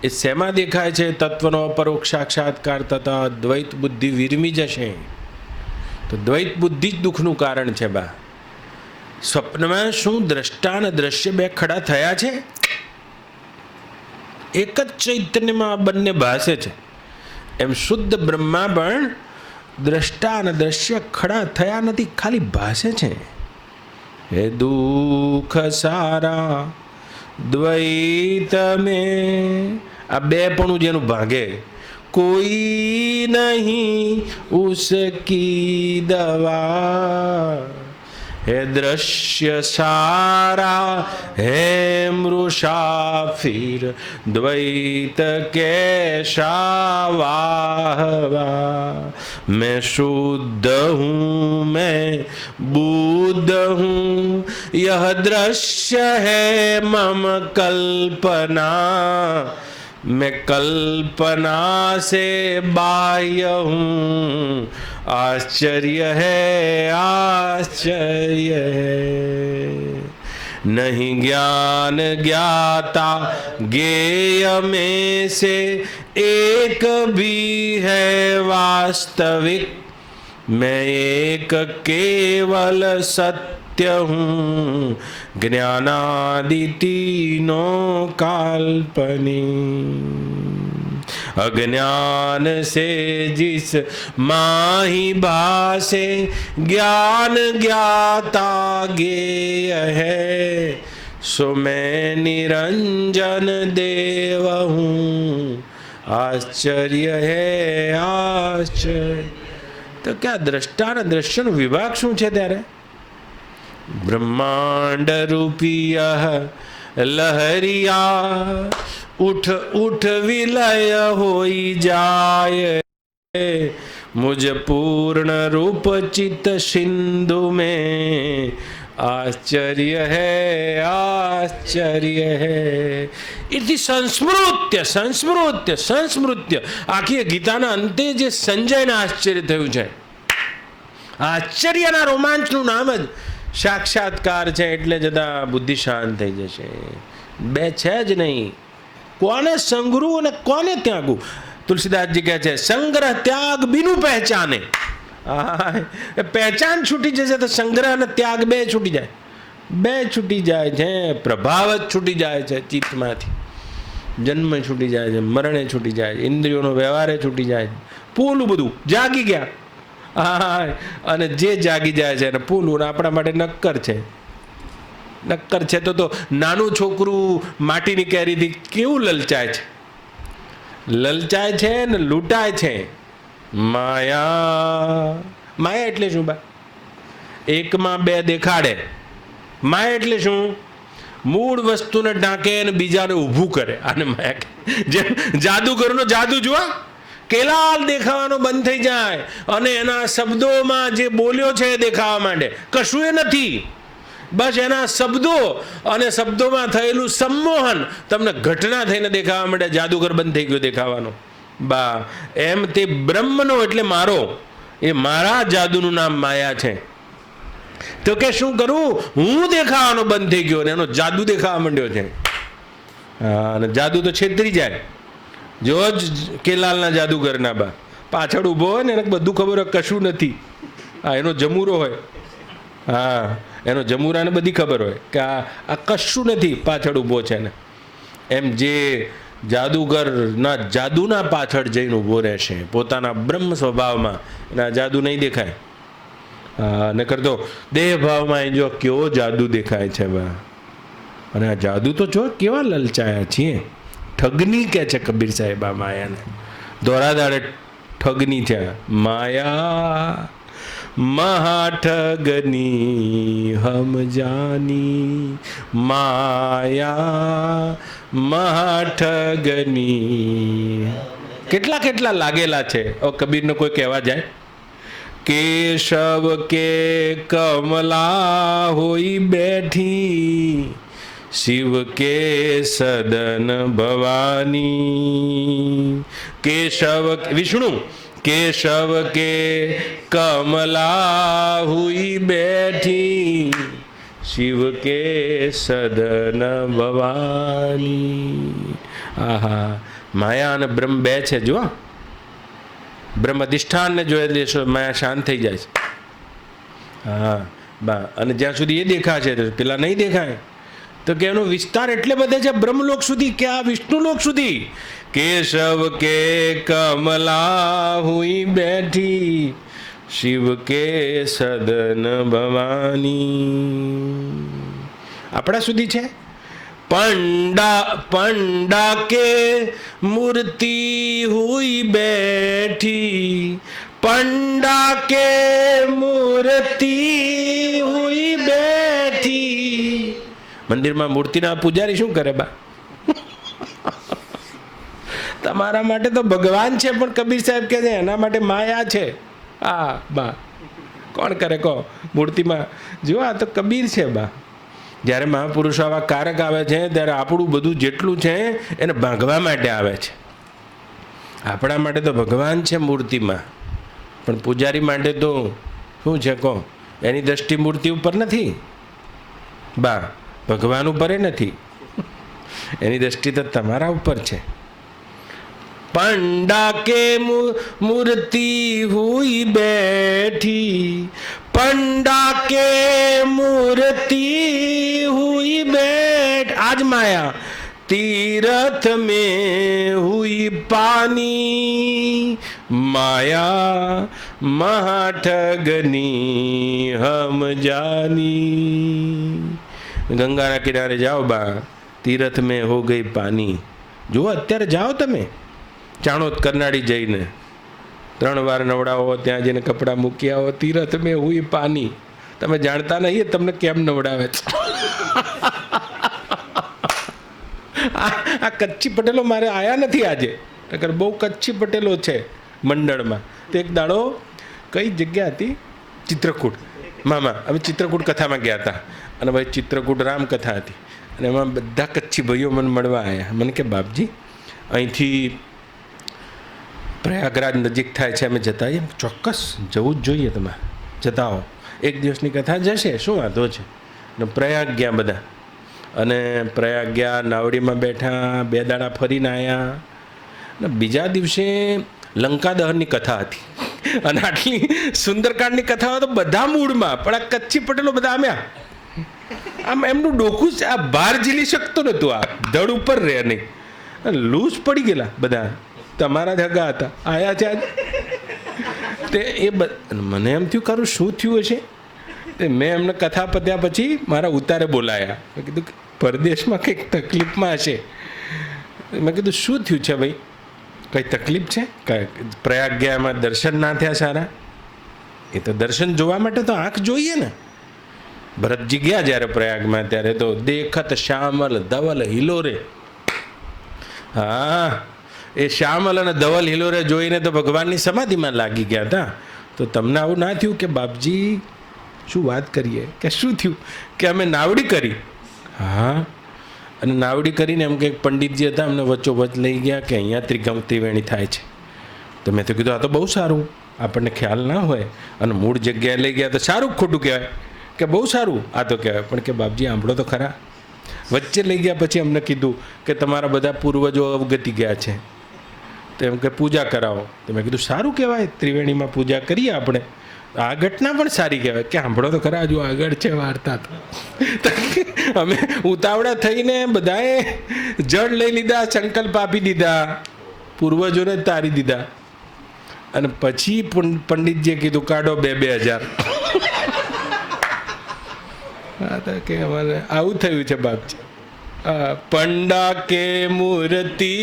B: એ શેમાં દેખાય છે તત્વનો અપરોક્ષ સાક્ષાત્કાર થતા દ્વૈત બુદ્ધિ વિરમી જશે. તો દ્વૈત બુદ્ધિ જ દુઃખનું કારણ છે બા. સ્વપ્નમાં શું દ્રષ્ટા અને દ્રશ્ય બે ખડા થયા છે? એક જ ચૈતન્યમાં બંને ભાસે છે. એમ શુદ્ધ બ્રહ્મા પણ દ્રષ્ટા અને દ્રશ્ય ખડા થયા નથી, ખાલી ભાસે છે. હે દુઃખ સારા દ્વૈત મેં, આ બે પણ જેનું ભાગે, કોઈ નહીં ઉસકી દવા. હે દ્રશ્ય સારા હે મૃષાફિર દ્વૈત कैसा वाहवा. मैं शुद्ध हूँ मैं बुद्ध हूँ, यह दृश्य है मम कल्पना. मैं कल्पना से बाह्य हूँ, आश्चर्य है आश्चर्य है. नहीं ज्ञान ज्ञाता ज्ञेय में से एक भी है वास्तविक. मैं एक केवल सत्य हूँ, ज्ञानादि तीनों काल्पनिक. अज्ञान से जिस माही भासे ज्ञान ज्ञाता ज्ञेय है. सो मैं निरंजन देव हूँ, आश्चर्य है आश्चर्य. તો કે આ દ્રષ્ટા અને દ્રશ્યનો વિભાગ શું છે? ત્યારે બ્રહ્માંડ રૂપિય લહરિયા ઉઠ ઉઠ વિલય હોઈ જાય. મુજ પૂર્ણ રૂપ ચિત્ત સિંધુ में आश्चर्य है आश्चर्य है. इति संस्मृत्य संस्मृत्य संस्मृत्य આખી ગીતાના અંતે જે સંજયને આશ્ચર્ય થયું છે, આશ્ચર્યના રોમાંચનું નામ જ સાક્ષાત્કાર છે. એટલે જતા બુદ્ધિ શાંત થઈ જશે. બે છે જ નહીં, કોને સંગ્રહ અને કોને ત્યાગવું. તુલસીદાસજી કહે છે સંગ્રહ ત્યાગ બીનું પહેચાને. પહેચાન છૂટી જશે તો સંગ્રહ અને ત્યાગ બે છૂટી જાય, બે છૂટી જાય છે. પ્રભાવ જ છૂટી જાય છે ચિત્તમાંથી. જન્મ છૂટી જાય છે, મરણે છૂટી જાય છે, ઇન્દ્રિયોનો વ્યવહારે છૂટી જાય છે. પૂલું બધું જાગી ગયા. હા, અને જે જાગી જાય છે અને પૂલું આપણા માટે નક્કર છે. નક્કર છે તો નાનું છોકરું માટીની કેરીથી કેવું લલચાય છે, લલચાય છે ને લૂંટાય છે. માયા, માયા એટલે શું બા? એકમાં બે દેખાડે. માયા એટલે શું? મૂળ વસ્તુને ઢાંકે અને બીજાને ઊભું કરે. આને માયા. જેમ જાદુગરનો જાદુ જુઓ, કેલાલ દેખાવાનો બંધ થઈ જાય અને એના શબ્દોમાં જે બોલ્યો છે એ દેખાવા માંડે. કશું એ નથી, બસ એના શબ્દો અને શબ્દોમાં થયેલું સંમોહન તમને ઘટના થઈને દેખાવા માંડે. જાદુગર બંધ થઈ ગયો દેખાવાનો. બા એમ તે બ્રહ્મનો એટલે મારો, એ મારા જાદુનું નામ માયા છે. તો કે શું કરું? હું દેખાવાનો બંધ થઈ ગયો અને એનો જાદુ દેખાવા માંડ્યો છે. અને જાદુ તો છેતરી જાય, જો જ કેલાલના જાદુગરના બા પાછળ ઊભો હોય ને એને બધું ખબર હોય, કશું નથી. હા, એનો જમૂરો હોય. હા, એનો જમૂરાને બધી ખબર હોય કે આ કશું નથી, પાછળ ઊભો છે ને. એમ જે જાદુગરના જાદુના પાછળ જઈને ઊભો રહેશે પોતાના બ્રહ્મ સ્વભાવમાં, એના જાદુ નહીં દેખાય. અને કરતો દેહ ભાવમાં એ જો કેવો જાદુ દેખાય છે બા. અને આ જાદુ તો જો કેવા લલચાયા છીએ. ઠગની કહે છે કબીર સાહેબ આ માયાને. દોરા દાડે ઠગની છે માયા, મહાઠગની હમ જાની, માયા મહાઠગની. કેટલા કેટલા લાગેલા છે. કબીરને કોઈ કહેવા જાય, કેશવ કે કમલા હોઈ બેઠી, શિવ કે સદન ભવાની. કેશવ વિષ્ણુ, કેશવ કે કમલા હુઈ બેઠી, શિવ કે સદન ભવાની. આહા, માયા અને બ્રહ્મ બે છે. જુઓ, બ્રહ્મ અધિષ્ઠાનને જોઈ લેશો માયા શાંત થઈ જાય છે. હા બા. અને જ્યાં સુધી એ દેખાશે પેલા નહીં દેખાય. તો કે એનો વિસ્તાર એટલે બધે છે બ્રહ્મલોક સુધી કે આ વિષ્ણુલોક સુધી. કેશવ કે કમલા હુઈ બેઠી, શિવ કે સદન ભવાની. આપણા સુધી છે. पंडा के मूर्ति हुई बैठी, पंडा के मूर्ति हुई बैठी. મંદિરમાં મૂર્તિના પૂજારી શું કરે બા? તમારા માટે તો ભગવાન છે, પણ કબીર સાહેબ કહે છે એના માટે માયા છે. હા બા, કોણ કરે કહો મૂર્તિમાં? જો આ તો કબીર છે બા. જ્યારે મહાપુરુષો આવા કારક આવે છે ત્યારે આપણું બધું જેટલું છે એને ભાંગવા માટે આવે છે. આપણા માટે તો ભગવાન છે મૂર્તિમાં, પણ પૂજારી માટે તો શું છે કહો? એની દ્રષ્ટિ મૂર્તિ ઉપર નથી બા, ભગવાન ઉપર નથી. એની દ્રષ્ટિ તો તમારા ઉપર છે. पंडा के मूर्ति हुई बैठी, पंडा के मूर्ति हुई बैठ. आज माया तीरथ में हुई पानी, माया महाठगनी हम जानी. गंगाના કિનારે જાઓ બા, તીરથ में हो गई पानी. જો અત્યારે જાઓ તમે ચાણોદ કરનાળી જઈને 3 વાર નવડાવો, ત્યાં જઈને કપડાં મૂકી આવો. તીરથ મેં હુઈ પાની. તમે જાણતા નહીં તમને કેમ નવડાવે છે. આ કચ્છી પટેલો મારે આયા નથી આજે, નકર બહુ કચ્છી પટેલો છે મંડળમાં. તો એક દાડો કઈ જગ્યા હતી? ચિત્રકૂટ. મામા અમે ચિત્રકૂટ કથામાં ગયા હતા, અને ભાઈ ચિત્રકૂટ રામકથા હતી, અને એમાં બધા કચ્છી ભાઈઓ મને મળવા આવ્યા. મને કે બાપજી અહીંથી પ્રયાગરાજ નજીક થાય છે, અમે જતા આવીએ. ચોક્કસ જવું જ જોઈએ, તમે જતા આવો. એક દિવસની કથા જશે, શું વાંધો છે. ને પ્રયાગ ગયા બધા, અને પ્રયાગ ગયા, નાવડીમાં બેઠા, 2 દાડા ફરીને આવ્યા. ને બીજા દિવસે લંકા દહનની કથા હતી, અને આટલી સુંદરકાંડની કથા તો બધા મૂળમાં, પણ આ કચ્છી પટેલો બધા આમ્યા. આમ એમનું ડોકું આ બહાર ઝીલી શકતું નહોતું, આ ધડ ઉપર રહે નહીં, લૂઝ પડી ગયેલા બધા. તમારા જ હગા હતા, આયા છે આજ. તે એ મને એમ થયું ખરું શું થયું હશે. તે મેં એમને કથા પત્યા પછી મારા ઉતારે બોલાયા. મેં કીધું પરદેશમાં કંઈક તકલીફમાં હશે. મેં કીધું શું થયું છે ભાઈ, કંઈ તકલીફ છે? પ્રયાગ ગયા એમાં દર્શન ના થયા સારા? એ તો દર્શન જોવા માટે તો આંખ જોઈએ ને. ભરતજી ગયા જ્યારે પ્રયાગમાં, ત્યારે તો દેખત શ્યામલ ધવલ હિલોરે. હા, એ શ્યામલ અને ધવલ હિલોરે જોઈને તો ભગવાનની સમાધિમાં લાગી ગયા હતા. તો તમને આવું ના થયું કે બાપજી શું વાત કરીએ, કે શું થયું? કે અમે નાવડી કરી. હા, અને નાવડી કરીને એમ કે પંડિતજી હતા, અમને વચ્ચોવચ લઈ ગયા કે અહીંયા ત્રિવેણી થાય છે. તો મેં તો કીધું આ તો બહુ સારું, આપણને ખ્યાલ ના હોય અને મૂળ જગ્યાએ લઈ ગયા તો સારું ખોટું કહેવાય? કે બહુ સારું આ તો કહેવાય. પણ કે બાપજી સાંભળો તો ખરા, વચ્ચે લઈ ગયા પછી અમને કીધું કે તમારા બધા પૂર્વજો અવગતિ ગયા છે. તો એમ કે પૂજા કરાવો. તો મેં કીધું સારું કહેવાય, ત્રિવેણીમાં પૂજા કરીએ આપણે. આ ઘટના પણ સારી કહેવાય કે સાંભળો તો ખરા, હજુ આગળ છે વાર્તા. તો અમે ઉતાવળા થઈને બધાએ જળ લઈ લીધા, સંકલ્પ આપી દીધા, પૂર્વજોને જ તારી દીધા. અને પછી પંડિતજીએ કીધું કાઢો 2,000. હા તો કે અમારે આવું થયું છે બાપજી. पंडा के मूर्ति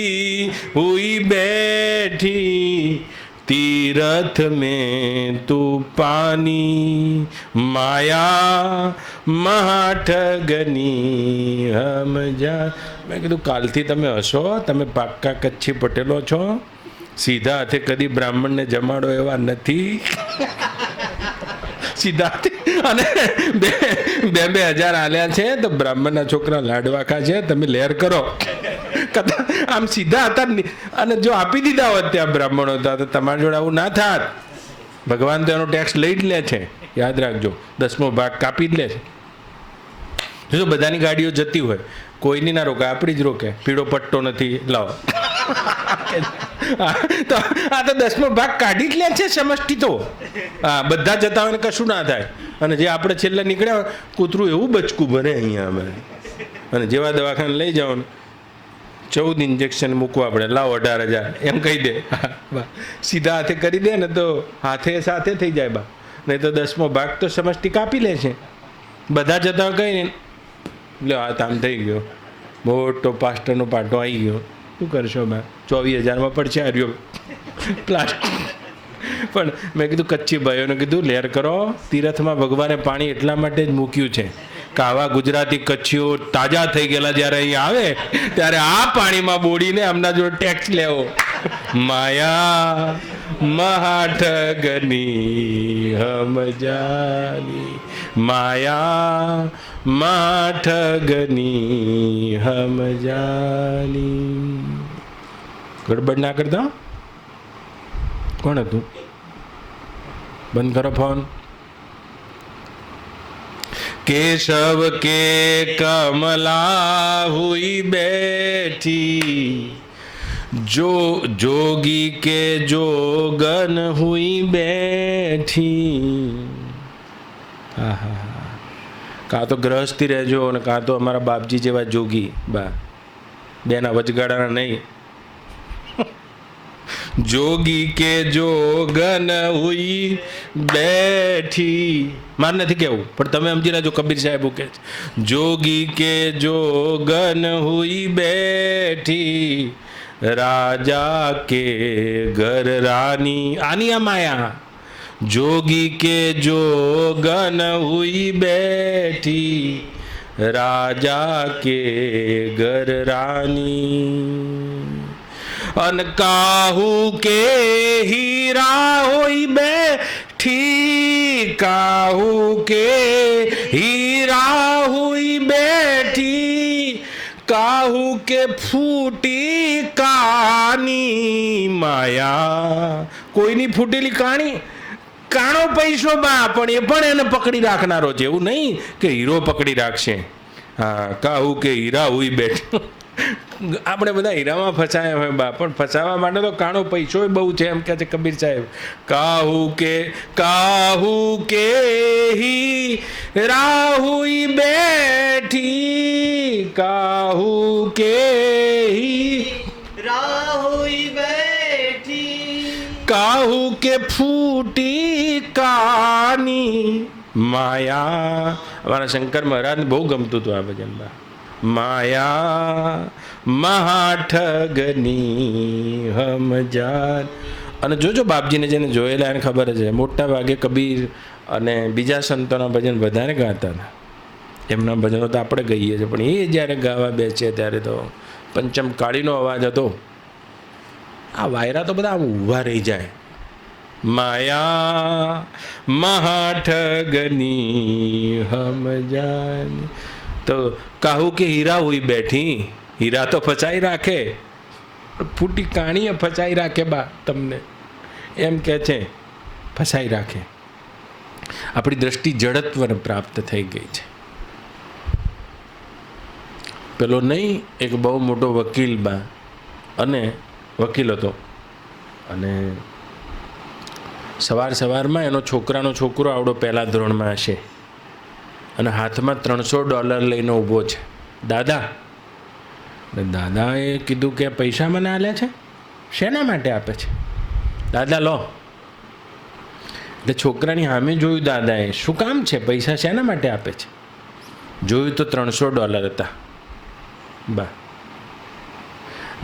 B: हुई बैठी तीरथ में तू पानी माया महाठगनी हम જા. મેં કીધું કાલથી તમે હશો, તમે પાક્કા કચ્છી પટેલો છો, સીધા હાથે કદી બ્રાહ્મણને જમાડો એવા નથી. સીધા અને 2,000 આલ્યા છે તો બ્રાહ્મણના છોકરા લાડવાખા છે, તમે લહેર કરો. આમ સીધા હતા. અને જો આપી દીધા હોત ત્યાં બ્રાહ્મણો હતા તો તમારી જોડે આવું ના થાત. ભગવાન તો એનો ટેક્સ લઈ જ લે છે, યાદ રાખજો. 10મો ભાગ કાપી જ લે છે. જો બધાની ગાડીઓ જતી હોય, કોઈની ના રોકે, આપણી જ રોકે. પીળો પટ્ટો નથી, લાવો. તો આ તો 10મો ભાગ કાઢી જ લે છે સમષ્ટિ તો. હા, બધા જતા હોય ને કશું ના થાય. અને જે આપણે છેલ્લે નીકળ્યા હોય, કૂતરું એવું બચકું ભરે અહીંયા અમે. અને જેવા દવાખાને લઈ જાઓ ને 14 ઇન્જેક્શન મૂકવા પડે, લાવો 18,000 એમ કહી દે. સીધા હાથે કરી દે ને તો હાથે સાથે થઈ જાય બા. નહીં તો 10મો ભાગ તો સમષ્ટિ કાપી લે છે. બધા જતા કઈ ને લે હાથ આમ થઈ ગયો, મોટો પાસ્ટરનો પાટો આવી ગયો. શું કરશો બા? 24,000માં પડશે આર્યો પ્લાસ્ટિક. પણ મેં કીધું કચ્છી ભાઈઓને કીધું લહેર કરો. તીરથમાં ભગવાને પાણી એટલા માટે જ મૂક્યું છે કે આવા ગુજરાતી કચ્છીઓ તાજા થઈ ગયેલા જ્યારે અહીં આવે ત્યારે આ પાણીમાં બોડીને એમના જોડે ટેક્સ લેવો. માયા મહાઠગની હમ જાની, માયા મહાઠગની હમ જાની. ગડબડ ના કરતા. કોણ હતું? બંધ કરો ફોન. केशव के कमला हुई बैठी, जो जोगी के जोगन हुई बैठी. હા હા હા. કાં તો ગ્રહસ્થી રહેજો અને કાં તો અમારા બાપજી જેવા જોગી બા. બેના વચગાળાના નહીં. जोगी के जोगन हुई बैठी. માર નથી કેવું, પણ તમે સમજી લેજો. કબીર સાહેબ કે જોગી કે જોગન હુઈ બેઠી, રાજા કે ઘર રાની. આની આ માયા. જોગી કે જોગન હુઈ બેઠી, રાજા કે ઘર રાની. अन काहू के हीरा होई बैठी, काहू के हीरा हुई बैठी, काहू के फूटी कहानी माया. કોઈની ફૂટેલી કહાણી, કાણો પૈસો બા, પણ એ પણ એને પકડી રાખનારો છે. એવું નહીં કે હીરો પકડી રાખશે. હા, કાહુ કે હીરા હુઈ બેઠી. આપણે બધા હીરામાં ફસાયા હોય બા, પણ ફસાવા માટે તો કાણો પૈસો બહુ છે એમ કહે છે કબીર સાહેબ. કાહુ કે હી રાહુઈ બેઠી, કાહુ કે હી રાહુઈ બેઠી, કાહુ કે ફૂટી કાની માયા. અમારા શંકર મહારાજને બહુ ગમતું હતું આ ભજન બા. માયા મહાઠગની હમ જાન. અને જોજો બાપજીને જેને જોયેલા એને ખબર છે, મોટા ભાગે કબીર અને બીજા સંતોના ભજન વધારે ગાતા હતા. એમના ભજનો તો આપણે ગઈએ છીએ, પણ એ જ્યારે ગાવા બેસે ત્યારે તો પંચમ કાળીનો અવાજ હતો. આ વાયરા તો બધા આમ ઊભા રહી જાય. માયા મહાઠગની હમ જાન. તો કાહુ કે હીરા હુઈ બેઠી, હીરા તો ફસાઈ રાખે, ફૂટી કાણીએ ફસાઈ રાખે બા તમને, એમ કે છે ફસાઈ રાખે. આપણી દ્રષ્ટિ જડત્વને પ્રાપ્ત થઈ ગઈ છે. પેલો નહીં એક બહુ મોટો વકીલ બા, અને વકીલ હતો અને સવારમાં એનો છોકરાનો છોકરો આવડો પહેલા ધોરણમાં હશે અને હાથમાં $300 લઈને ઊભો છે. દાદા, દાદાએ કીધું કે પૈસા મને આલ્યા છે? શેના માટે આપે છે? દાદા લો. એટલે છોકરાની સામે જોયું દાદાએ, શું કામ છે? પૈસા શેના માટે આપે છે? જોયું તો $300 હતા. બા,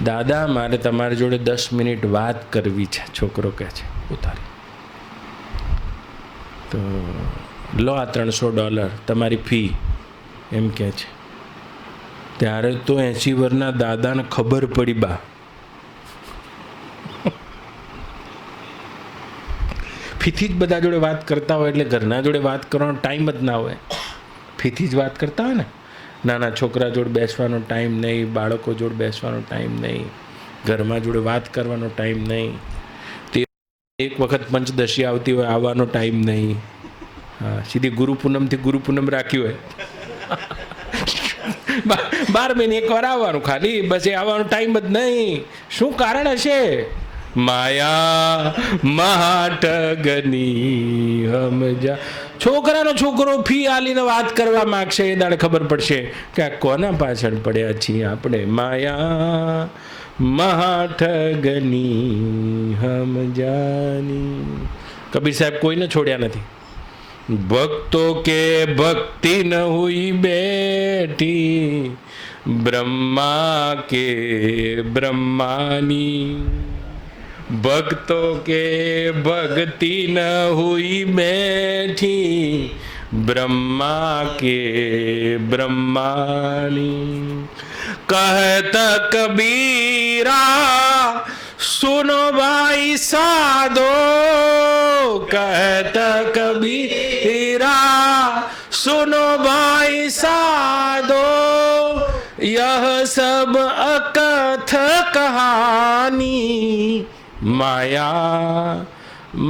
B: દાદા મારે તમારી જોડે 10 મિનિટ વાત કરવી છે, છોકરો કહે છે. ઉતારી તો લો આ $300 તમારી ફી, એમ કહે છે. ત્યારે તો 80 વર્ષના દાદાને ખબર પડી, બા ફીથી જ બધા જોડે વાત કરતા હોય એટલે ઘરના જોડે વાત કરવાનો ટાઈમ જ ના હોય. ફીથી જ વાત કરતા હોય ને, નાના છોકરા જોડે બેસવાનો ટાઈમ નહીં, બાળકો જોડે બેસવાનો ટાઈમ નહીં, ઘરમાં જોડે વાત કરવાનો ટાઈમ નહીં, તે એક વખત પંચદશી આવતી હોય આવવાનો ટાઈમ નહીં. હા, સીધી ગુરુ પૂનમ રાખી હોય 12 મહિને એકવાર આવવાનું ખાલી, બસ એ આવવાનો ટાઈમ જ નહીં. શું કારણ હશે? માયા મહાટગની હમજા. છોકરો ફી આલીને વાત કરવા માંગશે, એ દાડે ખબર પડશે કે આ કોના પાછળ પડ્યા છીએ આપણે. માયા મહાઠગની હમજાની. કબીર સાહેબ કોઈને છોડ્યા નથી. ભક્તો કે ભક્તિ ન હુઈ બેઠી, બ્રહ્મા કે બ્રહ્માની. ભક્તો કે ભક્તિ ન હુઈ બેઠી, બ્રહ્મા કે બ્રહ્માની. કહત કબીરા સુનો ભાઈ સાધો, कहत कबीरा सुनो भाई साधो, यह सब अकथ कहानी, माया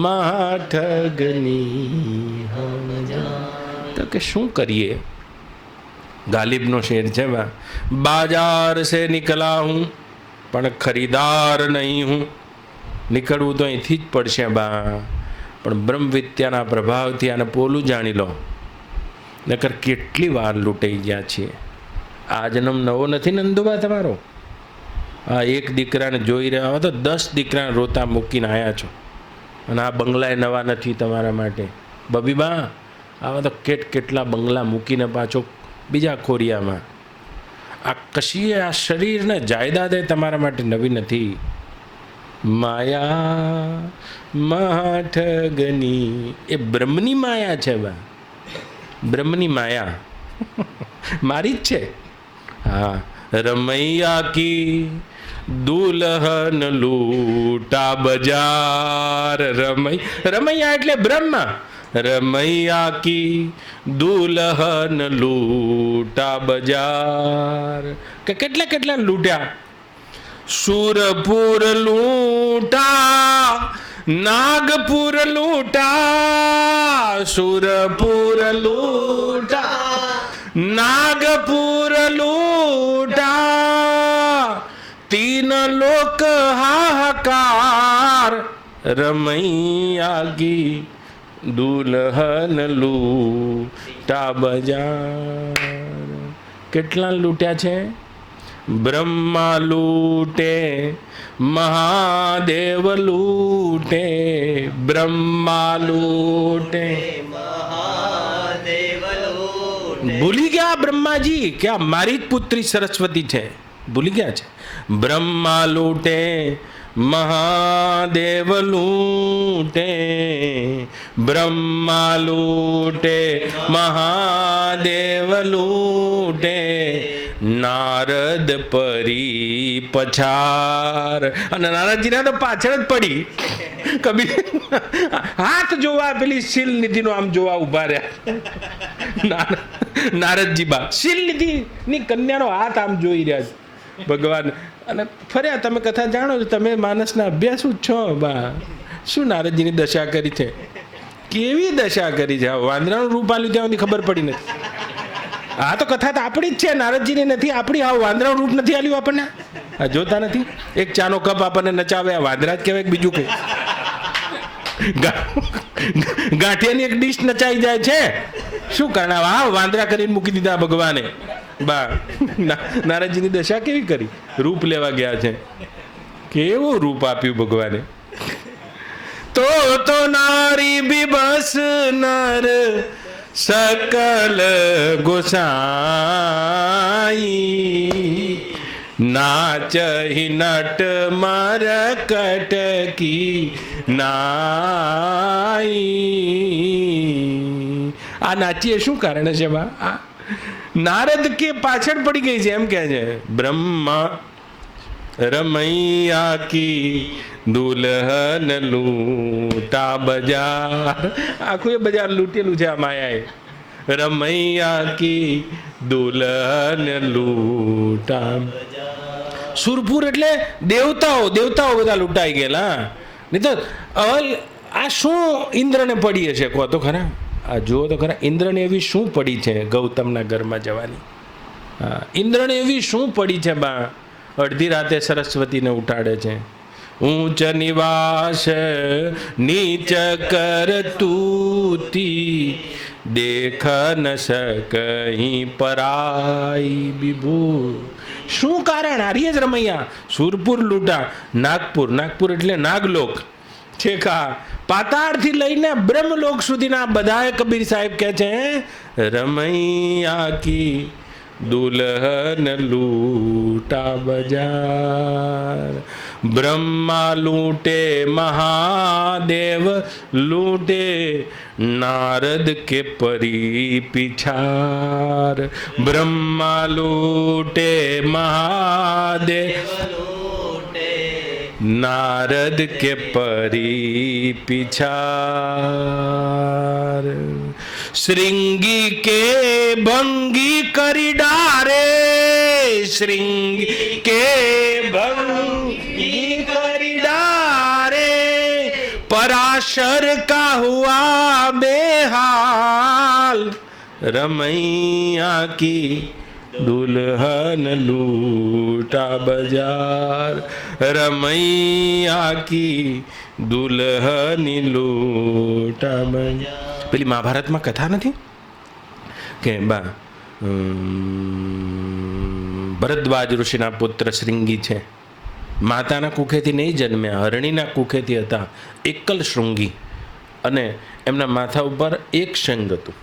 B: मહાઠગની હમજા. તો કે શું કરીએ? ગાલિબનો શેર છે, બાજાર સે નિકલા હું પણ ખરીદાર નહીં હું. નીકળવું તો અહીંથી જ પડશે બા, પણ બ્રહ્મ વિદ્યાના પ્રભાવથી આને પોલું જાણી લો, નકર કેટલી વાર લૂંટાઈ ગયા છીએ. આ જન્મ નવો નથી નંદુબા તમારો. આ એક દીકરાને જોઈ રહ્યા હો તો 10 દીકરાને રોતા મૂકીને આવ્યા છો, અને આ બંગલાએ નવા નથી તમારા માટે. બબીબા, આવા તો કેટલા બંગલા મૂકીને પાછો બીજા ખોરિયામાં. આ કશી આ શરીરને જાયદાદે તમારા માટે નવી નથી. માયા મહાઠગની, એ બ્રહ્મની માયા છે બા. બ્રહ્મની માયા મારી જ છે. હા, રમૈયા કી દુલ્હન લૂટા બજાર. રમૈયા એટલે બ્રહ્મ. રમૈયા કી દુલ્હન લૂટા બજાર. કે કેટલા લૂટ્યા. સુરપુર લૂટા, નાગપુર લૂટા, સુરપુર લૂટા, નાગપુર લૂટા, 3 લોક હાહાકાર. રમૈયા કી દુલ્હન લૂટા બજાર. કેટલા લૂટ્યા છે? બ્રહ્મા લૂટે, મહાદેવ લૂટે, બ્રહ્મા લૂટે,
C: મહાદેવ લૂટે.
B: ભૂલી ગયા બ્રહ્માજી કે આ મારી જ પુત્રી સરસ્વતી છે, ભૂલી ગયા છે. બ્રહ્મા લૂટે, મહાદેવ લૂટે, બ્રહ્મા લૂટે, મહાદેવ લૂટે, નારદ પરી પછાર. અને નારદજીના તો પાછળ જ પડી. કબીર હાથ જોવા પેલી શીલ નિધિનો આમ જોવા ઉભા રહ્યા. નારદજી બા શીલ નિધિ ની કન્યાનો હાથ આમ જોઈ રહ્યા છે ભગવાન. અને ફર્યા. તમે કથા જાણો છો, તમે માનસના અભ્યાસુ જ છો બા. શું નારદજીની દશા કરી છે, કેવી દશા કરી છે. વાંદરાનું રૂપ આલ્યું ત્યાં સુધી ખબર પડી નથી. આ તો કથા તો આપણી જ છે, નારદજીની નથી. આપણી વાંદરાનું રૂપ નથી આલ્યું આપણને. આ જોતા નથી? એક ચાનો કપ આપણને નચાવે, આ વાંદરા જ કહેવાય કે બીજું કંઈ? ગાંઠિયાની એક ડીશ નચાઈ જાય છે, શું કારણ? હા, વાંદરા કરીને મૂકી દીધા ભગવાને. બા નારદજીની દશા કેવી કરી? રૂપ લેવા ગયા છે, કેવું રૂપ આપ્યું ભગવાને. તો નારી બિબસ નર સકલ ગોસાઈ નાચહી નટ મર કટકી નાઈ. આ નાચીએ શું કારણ છે બા? આ નારદ કે પાછળ પડી ગઈ છે એમ કે છે. બ્રહ્મા રમૈયા કી દુલ્હન લૂટા બજાર. આખું એ બજાર લૂટેલું છે આ માયાએ. રમૈયા કી દુલ્હન લૂટા. સુરપુર એટલે દેવતાઓ, દેવતાઓ બધા લૂંટાઈ ગયેલા. નહીં તો આ શું ઇન્દ્રને પડી હશે? કહો તો ખરા. આ જુઓ તો ખરા, ઇન્દ્રને એવી શું પડી છે ગૌતમના ઘરમાં જવાની? હા, ઇન્દ્રને એવી શું પડી છે બા? અડધી રાતે સરસ્વતીને ઉઠાડે છે. ઊંચ નિવાસ નીચ કર તૂતી દેખ ન શકहीं પરાઈ વિભુ. શું કારણ? આર્ય જ રમૈયા. સુરપુર લૂંટા. નાગપુર, નાગપુર એટલે નાગલોક છે. કા પાતાળથી લઈને બ્રહ્મલોક સુધીના બધાએ કબીર સાહેબ કહે છે રમૈયા કી દુલ્હન લૂટા બજાર. બ્રહ્મા લૂંટે મહાદેવ લૂંટે નારદ કે પરી પિછાર. બ્રહ્મા લૂંટે મહાદેવ नारद के परी पिछार. श्रृंगी के भंगी करी डारे. श्रृंगी के भंगी करी डारे. पराशर का हुआ बेहाल. रमैया की दुल्हन लूटा बजार. रमैया કી દુલ્હની લૂટા બજાર. પેલી મહાભારતમાં કથા નથી કે બા ભરદ્વાજ ઋષિના પુત્ર શ્રૃંગી છે. માતાના કુખેથી નહીં જન્મ્યા, હરણીના કુખેથી હતા. એકલ શૃંગી અને એમના માથા ઉપર એક શંખ હતું.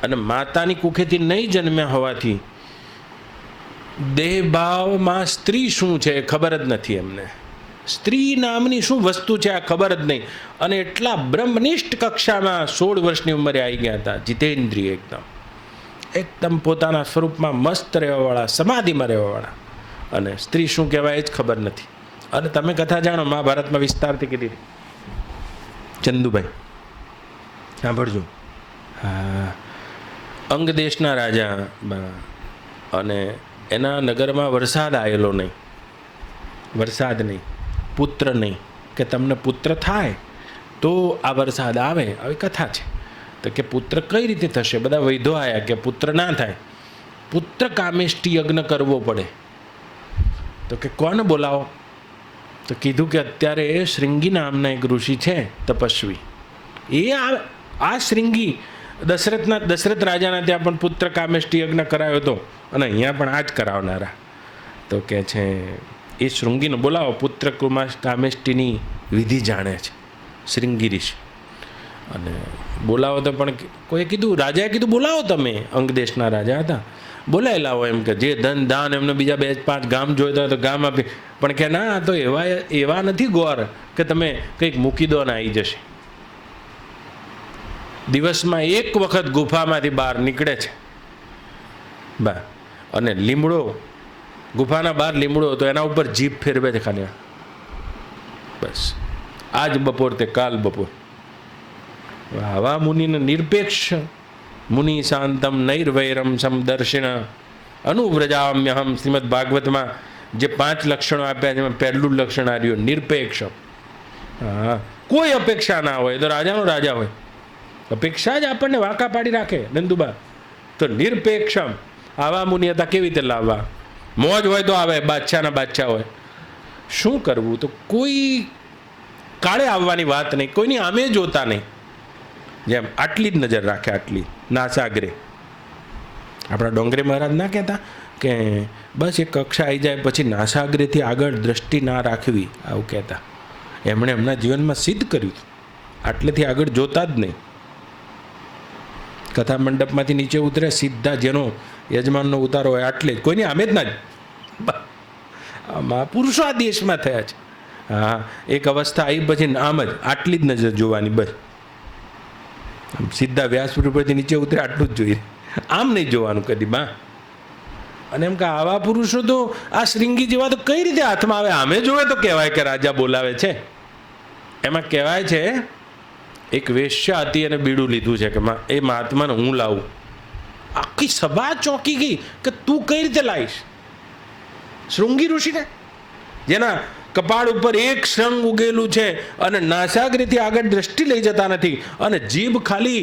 B: અને માતાની કુખેથી નહીં જન્મ્યા હોવાથી દેહભાવમાં સ્ત્રી શું છે એ ખબર જ નથી એમને. સ્ત્રી નામની શું વસ્તુ છે આ ખબર જ નહીં. અને એટલા બ્રહ્મનિષ્ઠ કક્ષામાં 16 વર્ષની ઉંમરે આવી ગયા હતા. જીતેન્દ્રિય એકદમ પોતાના સ્વરૂપમાં મસ્ત રહેવાવાળા, સમાધિમાં રહેવાવાળા. અને સ્ત્રી શું કહેવાય એ જ ખબર નથી. અને તમે કથા જાણો, મહાભારતમાં વિસ્તારથી કીધી. ચંદુભાઈ સાંભળજો. હા, અંગ દેશના રાજા અને એના નગરમાં વરસાદ આવેલો નહીં. વરસાદ નહીં, પુત્ર નહીં, કે તમને પુત્ર થાય તો આ વરસાદ આવે. આવી કથા છે. તો કે પુત્ર કઈ રીતે થશે? બધા વૈધો આવ્યા કે પુત્ર ના થાય, પુત્ર કામેષ્ટી યજ્ઞ કરવો પડે. તો કે કોને બોલાવો? તો કીધું કે અત્યારે શ્રૃંગી નામના એક ઋષિ છે તપસ્વી. એ આ શ્રૃંગી દશરથ રાજાના ત્યાં પણ પુત્ર કામેષ્ટી યજ્ઞ કરાયો હતો અને અહીંયા પણ આ જ કરાવનારા. તો કે છે એ શૃંગીને બોલાવો, પુત્ર કામેષ્ટીની વિધિ જાણે છે શ્રૃંગી ઋષિ. અને બોલાવો તો પણ કોઈએ કીધું, રાજાએ કીધું બોલાવો તમે. અંગ દેશના રાજા હતા. બોલાયેલા હોય એમ કે જે ધન દાન એમને બીજા 2-5 ગામ જોઈતા હોય તો ગામ આપી. પણ કે ના, તો એવા નથી ગોર કે તમે કંઈક મૂકી દો ને આવી જશે. દિવસમાં એક વખત ગુફામાંથી બહાર નીકળે છે બા, અને લીમડો, ગુફાના બહાર લીમડો તો એના ઉપર જીભ ફેરવે છે ખાલી. બસ આજ બપોર તે કાલ બપોર. આવા મુનિને નિરપેક્ષ મુનિ શાંતમ નૈર્વૈરમ સમદર્શિન અનુવ્રજામ્યહમ. શ્રીમદ ભાગવતમાં જે 5 લક્ષણો આપ્યા જેમાં પહેલું લક્ષણ આવ્યું નિરપેક્ષ. હા, કોઈ અપેક્ષા ના હોય તો રાજાનો રાજા હોય. અપેક્ષા જ આપણને વાંકા પાડી રાખે નંદુબા. તો નિરપેક્ષમ આવા મુનિ હતા. કેવી રીતે લાવવા? મોજ હોય તો આવે, બાદશાહના બાદશાહ હોય. શું કરવું? તો કોઈ કાળે આવવાની વાત નહીં, કોઈની આમે જોતા નહીં. જેમ આટલી જ નજર રાખે, આટલી નાસાગ્રે. આપણા ડોંગરે મહારાજ ના કહેતા કે બસ એક કક્ષા આવી જાય પછી નાસાગ્રેથી આગળ દ્રષ્ટિ ના રાખવી, આવું કહેતા. એમણે એમના જીવનમાં સિદ્ધ કર્યું હતું. આટલેથી આગળ જોતા જ નહીં. કથા મંડપમાંથી નીચે ઉતરે સીધા, જેનો યજમાનનો ઉતારો હોય આટલે જ, કોઈની આમે જ ના જ. પુરુષો આ દેશમાં થયા છે. હા, એક અવસ્થા આવી પછી આમ જ આટલી જ નજર જોવાની, બસ. સીધા વ્યાસપીઠ ઉપરથી નીચે ઉતરે આટલું જ જોઈએ, આમ નહીં જોવાનું કદી બા. અને એમ કે આવા પુરુષો તો આ શ્રીંગી જેવા તો કઈ રીતે હાથમાં આવે? આમે જોવે તો કહેવાય કે રાજા બોલાવે છે. એમાં કહેવાય છે એક વેશ્યા હતી અને બીડું લીધું છે કે એ મહાત્માને હું લાવું. આખી સભા ચોંકી ગઈ કે તું કઈ રીતે લાવીશ? શૃંગી ઋષિને, જેના કપાળ ઉપર એક શૃંગ ઉગેલું છે અને નાસાગ્રથી આગળ દ્રષ્ટિ લઈ જતા નથી, અને જીભ ખાલી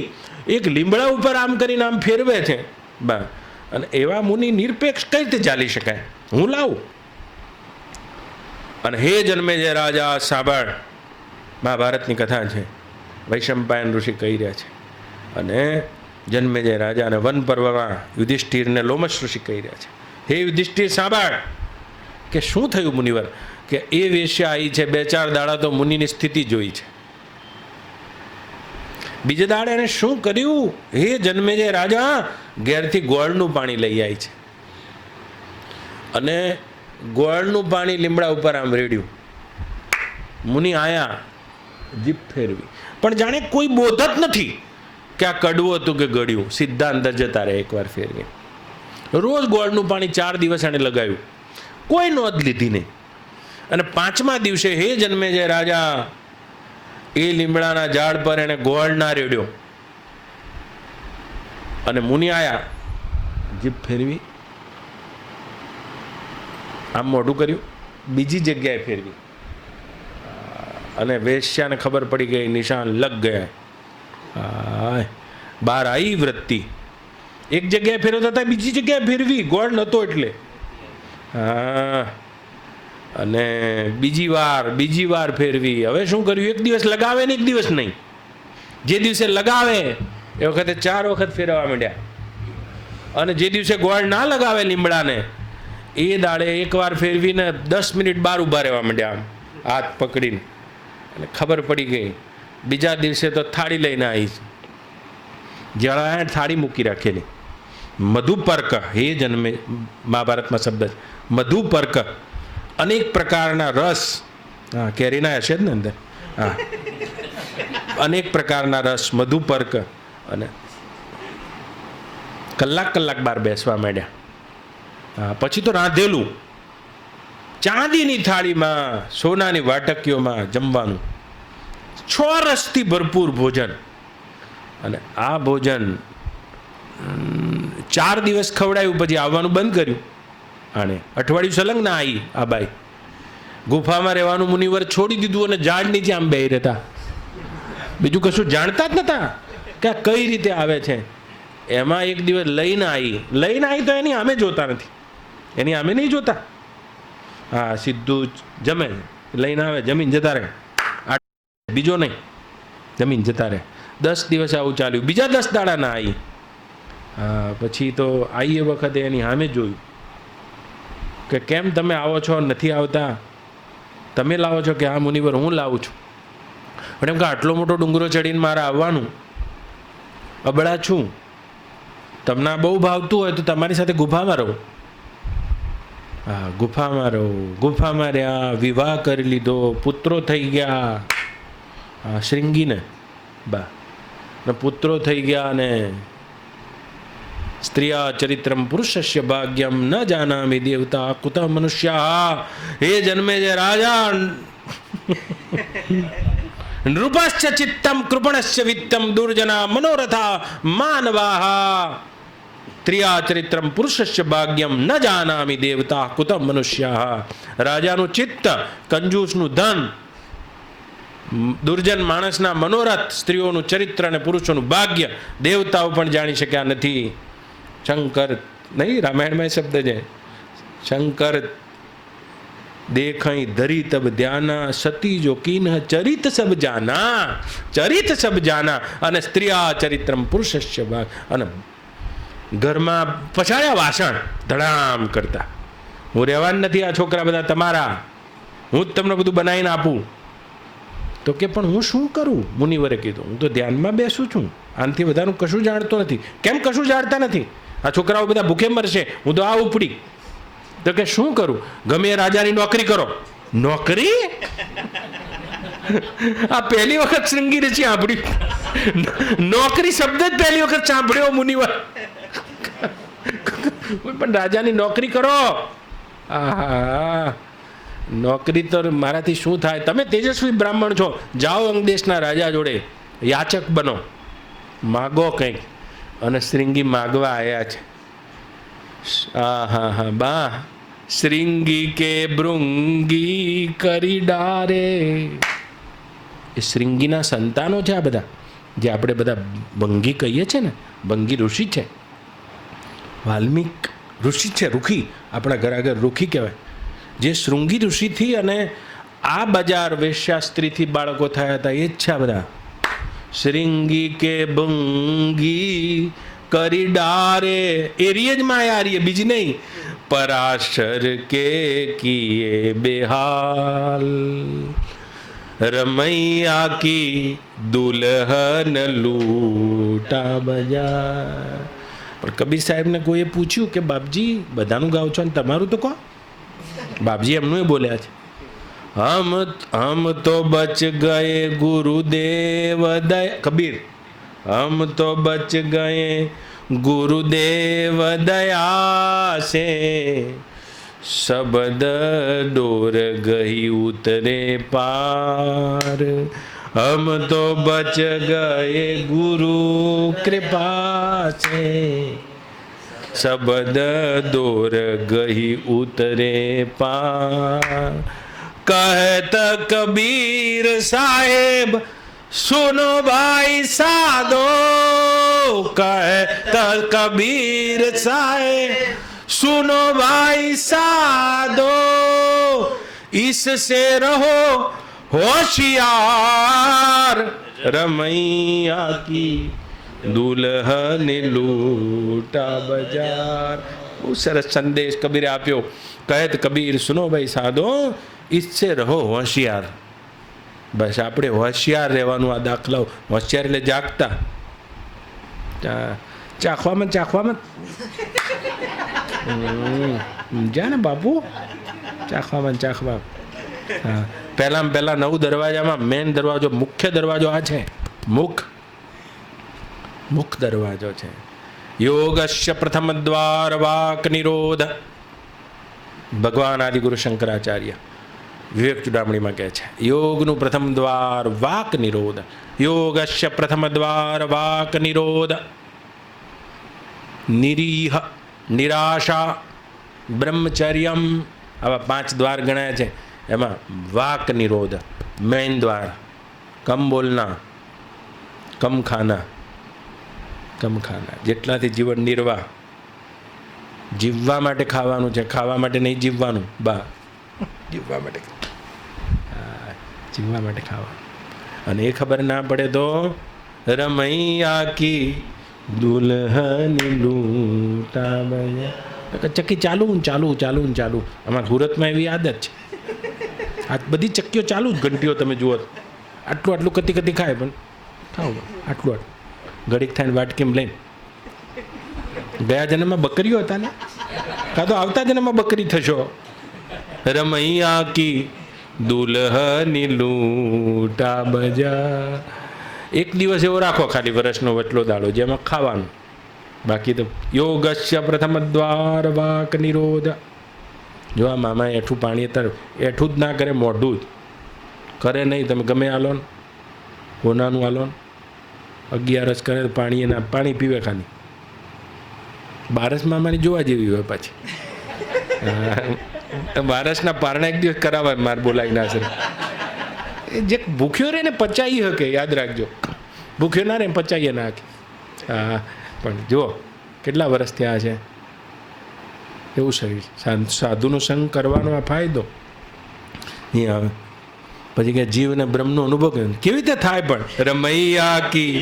B: એક લીમડા ઉપર આમ કરીને આમ ફેરવે છે બા. અને એવા મુનિ નિરપેક્ષ કઈ રીતે ચાલી શકાય? હું લાવું. અને હે જન્મે જે રાજા સાંભળ, મહાભારતની કથા છે, વૈશંપાયન ઋષિ કહી રહ્યા છે. અને જન્મે જે રાજા અને વન પર્વમાં યુધિષ્ઠિરને લોમશ ઋષિ કહી રહ્યા છે, હે યુધિષ્ઠિર સાંભળ કે શું થયું મુનિવર, કે એ વેશ્યા આવી છે, 2-4 દાડા તો મુનિની સ્થિતિ જોઈ છે. બીજે દાડે એને શું કર્યું? હે જન્મે જે રાજા, ઘેરથી ગોળનું પાણી લઈ આવી છે અને ગોળનું પાણી લીમડા ઉપર આમ રેડ્યું. મુનિ આયા, જીભ ફેરવી, પણ જાણે કોઈ બોધ જ નથી કે આ કડવું હતું કે ગળ્યું. સીધા અંદર જતા રહે એકવાર ફેરવી. રોજ ગોળનું પાણી 4 દિવસ એને લગાવ્યું, કોઈ નોંધ લીધી નહીં. અને 5મા દિવસે હે જન્મે જે રાજા, એ લીમડાના ઝાડ પર એને ગોળ ના રેડ્યો. અને મુનિ આયા, જીભ ફેરવી, આમ મોઢું કર્યું, બીજી જગ્યાએ ફેરવી. અને વેશ્યાને ખબર પડી ગઈ, નિશાન લગ ગયા. બહાર આવી વૃત્તિ, એક જગ્યાએ ફેરવતા હતા, બીજી જગ્યાએ ફેરવી, ગોળ નહોતો એટલે. હા, અને બીજી વાર ફેરવી. હવે શું કર્યું? એક દિવસ લગાવે ને એક દિવસ નહીં. જે દિવસે લગાવે એ વખતે 4 વખત ફેરવવા માંડ્યા. અને જે દિવસે ગોળ ના લગાવે લીમડાને, એ દાડે એકવાર ફેરવીને 10 મિનિટ બહાર ઊભા રહેવા માંડ્યા, આમ હાથ પકડીને. અને ખબર પડી ગઈ. બીજા દિવસે તો થાળી લઈને આવી, જળા થાળી મૂકી રાખેલી. મધુપર્ક, હે જન્મે, મહાભારતમાં શબ્દ છે મધુપર્ક. અનેક પ્રકારના રસ, હા કેરીના હશે જ ને અંદર, હા અનેક પ્રકારના રસ, મધુપર્ક. અને કલાક બાર બેસવા માંડ્યા. હા, પછી તો રાંધેલું ચાંદીની થાળીમાં, સોનાની વાટકીઓમાં જમવાનું, 6 રસથી ભરપૂર ભોજન. અને આ ભોજન 4 દિવસ ખવડાયું, પછી આવવાનું બંધ કર્યું. આણે અઠવાડિયું સલંગ ના આવી આ બાઈ. ગુફામાં રહેવાનું મુનિવર છોડી દીધું અને ઝાડ નીચે આમ બેહી રહેતા. બીજું કશું જાણતા જ નતા કે આ કઈ રીતે આવે છે. એમાં એક દિવસ લઈને આવી તો એની આમે જોતા નથી, એની આમે નહીં જોતા. હા, સીધું જમે, લઈને આવે, જમીન જતા રહે, બીજો નહીં, જમીન જતા રહે. 10 દિવસ આવું ચાલ્યું. બીજા 10 દાડા ના આવી. હા, પછી તો આવી એ વખતે એની સામે જોયું કે કેમ તમે આવો છો, નથી આવતા, તમે લાવો છો કે આ મુનિવર હું લાવું છું. પણ એમ કે આટલો મોટો ડુંગરો ચડીને મારે આવવાનું, અબળા છું, તમને બહુ ભાવતું હોય તો તમારી સાથે ગુફામાં રહો. હા, ગુફામાં રહો. ગુફામાં રહ્યા, વિવાહ કરી લીધો, પુત્રો થઈ ગયા. હા, શ્રીંગીને બા પુત્રો થઈ ગયા. અને સ્ત્રીયા ચરિત્રમ પુરુષસ્ય ભાગ્યમ ન જાનામિ દેવતા કુત મનુષ્યા. હે જન્મે જે રાજા, નૃપશ્ચ ચિત્તમ કૃપણશ્ચ વિત્તમ દુર્જના મનોરથા માનવાહા. સ્ત્રીયા ચરિત્રમ પુરુષસ્ય ભાગ્યમ ન જાનામિ દેવતા કુત મનુષ્યા. રાજાનું ચિત્ત, કંજૂસનું ધન, દુર્જન માણસના મનોરથ, સ્ત્રીઓનું ચરિત્ર અને પુરુષોનું ભાગ્ય દેવતાઓ પણ જાણી શક્યા નથી. શંકર નહીં, રામાયણમાં શબ્દ છે, શંકર દેખઈ ધરી તબ ધ્યાના, સતી જો કીન ચરિત સબ જાના, ચરિત સબ જાના. અને સ્ત્રીયા ચરિત્રમ પુરુષસ્ય ભાગ. અને ઘરમાં પછાડ્યા વાસણ ધડામ કરતા. હું રહેવાનું નથી, આ છોકરા બધા તમારા, હું જ તમને બધું બનાવીને આપું. તો કે પણ હું શું કરું? મુનિવરે કીધું, હું તો ધ્યાનમાં બેસું છું, આનાથી વધારે કશું જાણતો નથી. કેમ કશું જાણતા નથી? આ છોકરાઓ બધા ભૂખે મરશે, હું તો આ ઉપડી. તો કે શું કરું? ગમે એ રાજાની નોકરી કરો. નોકરી? આ પહેલી વખત શૃંગી ઋષિ સાંભળ્યું. નોકરી શબ્દ જ પહેલી વખત સાંભળ્યો મુનિવર. પણ રાજાની નોકરી કરો. આહા, નોકરી તો મારાથી શું થાય? તમે તેજસ્વી બ્રાહ્મણ છો, જાઓ અંગ દેશના રાજા જોડે યાચક બનો, માગો કંઈક. અને શ્રીંગી માગવા આવ્યા છે. હા બા, શ્રીંગી કે ભૃંગી કરી ડારે. એ શ્રીંગીના સંતાનો છે આ બધા, જે આપણે બધા ભંગી કહીએ છીએ ને. ભંગી ઋષિ છે, વાલ્મીક ઋષિ છે, રૂખી. આપણા ઘર આગળ રૂખી કહેવાય. જે શૃંગી ઋષિથી અને આ બજાર વેશ્યાસ્ત્રીથી બાળકો થયા હતા, એ જ છે આ બધા. શ્રીંગી કે ભંગી કરી ડારે, એ રીએ જ માયા રીએ, બીજી નહીં. પરાશર કે કિએ બેહાલ, રમૈયા કી દુલ્હન લૂટા બજાર. પણ કબીર સાહેબને કોઈએ પૂછ્યું કે બાપજી બધાનું ગાવ છો ને તમારું તો કહો. બાપજી એમનું બોલ્યા છે, હમ તો બચ ગયે ગુરુદેવ દયા. કબીર, હમ તો બચ ગયે ગુરુદેવ દયા સે, શબ્દ ડોર ગઈ ઉતરે પાર. હમ તો બચ ગયે ગુરુ કૃપા સે, શબ્દ દોર ગઈ ઉતરે પાર. कहत कबीर साहेब सुनो भाई साधो, कहत कबीर साहेब सुनो भाई साधो, इससे रहो होशियार, रमैया की દુલ્હન લૂટા બજાર. બહુ સરસ સંદેશ કબીરે આપ્યો. કહેત કબીર સુનો ભાઈ સાધો, ઈચ્છે રહો હોશિયાર. બસ આપણે હોશિયાર રહેવાનું. આ દાખલાઓ હોશિયાર એટલે જાગતા. ચાખવામાં જા ને બાપુ, ચાખવામાં. હા, પહેલા 9 દરવાજામાં મેન દરવાજો, મુખ્ય દરવાજો આ છે. મુખ દરવાજો છે. યોગસ્ય પ્રથમ દ્વાર વાક નિરોધ. ભગવાન આદિગુરુ શંકરાચાર્ય વિવેક ચુડામણીમાં કહે છે, યોગનું પ્રથમ દ્વાર વાક નિરોધ. યોગસ્ય પ્રથમ દ્વાર વાક નિરોધ. નિરીહ, નિરાશા, બ્રહ્મચર્યમ, આવા 5 દ્વાર ગણાયા છે. એમાં વાક નિરોધ મેન દ્વાર. કમ બોલના, કમ ખાના. જેટલાથી જીવન નિર્વાહ. જીવવા માટે ખાવાનું છે, ખાવા માટે નહીં જીવવાનું. બા, જીવવા માટે ખાવાનું. અને એ ખબર ના પડે તો રમૈયા કી દુલ્હન લૂટા બજાર. ચક્કી ચાલુ. આમાં સુરતમાં એવી આદત છે, આ બધી ચક્કીઓ ચાલુ જ. ઘંટીઓ તમે જુઓ, આટલું કતી ખાય, પણ ખાવ આટલું ઘડીક થાય વાટકીમ લઈને. ગયા જન્મમાં બકરીઓ હતા ને, કાં તો આવતા જન્મમાં બકરી થશો. રમૈયા કી દુલ્હન લૂટા બજાર. એક દિવસ એવો રાખો ખાલી, વર્ષનો વચલો દાડો, જેમાં ખાવાનું. બાકી તો યોગસ્ય પ્રથમ દ્વાર વાક નિરોધ. જો આ મામા એઠું પાણી અત્યારે એઠું જ ના કરે, મોઢું જ કરે નહીં. તમે ગમે આલો ને, કોનાનું આલો ને, 11 કરે પાણી, એના પાણી પીવે ખાલી. બારસ મામાની જોવા જેવી હોય પાછી. બારસના પારણા એક દિવસ કરાવે, માર બોલાવી ના સર. જે ભૂખ્યો રહે ને પચાવી શકે, યાદ રાખજો. ભૂખ્યો ના રહે પચાવીએ ના શકે. હા, પણ જુઓ કેટલા વર્ષ થયા છે. એવું શરીર. સાધુનો સંગ કરવાનો આ ફાયદો અહીં આવે. પછી કે જીવને બ્રહ્મનો અનુભવ કર્યો કેવી રીતે થાય? પણ રમૈયા કી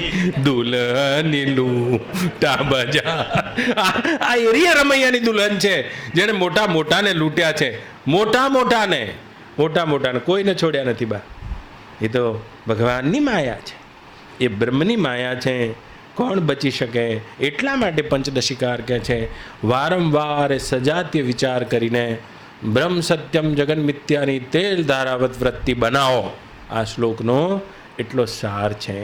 B: દુલ્હની લૂંટા બજા. આ એરિયા રમૈયાની દુલ્હન છે જેને મોટા મોટાને લૂંટ્યા છે. મોટા મોટાને કોઈને છોડ્યા નથી બા. એ તો ભગવાનની માયા છે, એ બ્રહ્મની માયા છે. કોણ બચી શકે? એટલા માટે પંચદશિકાર કહે છે વારંવાર સજાતીય વિચાર કરીને બ્રહ્મ સત્યમ જગન મિથ્યાની તેલ ધારાવત વૃત્તિ બનાવો. આ શ્લોકનો એટલો સાર છે.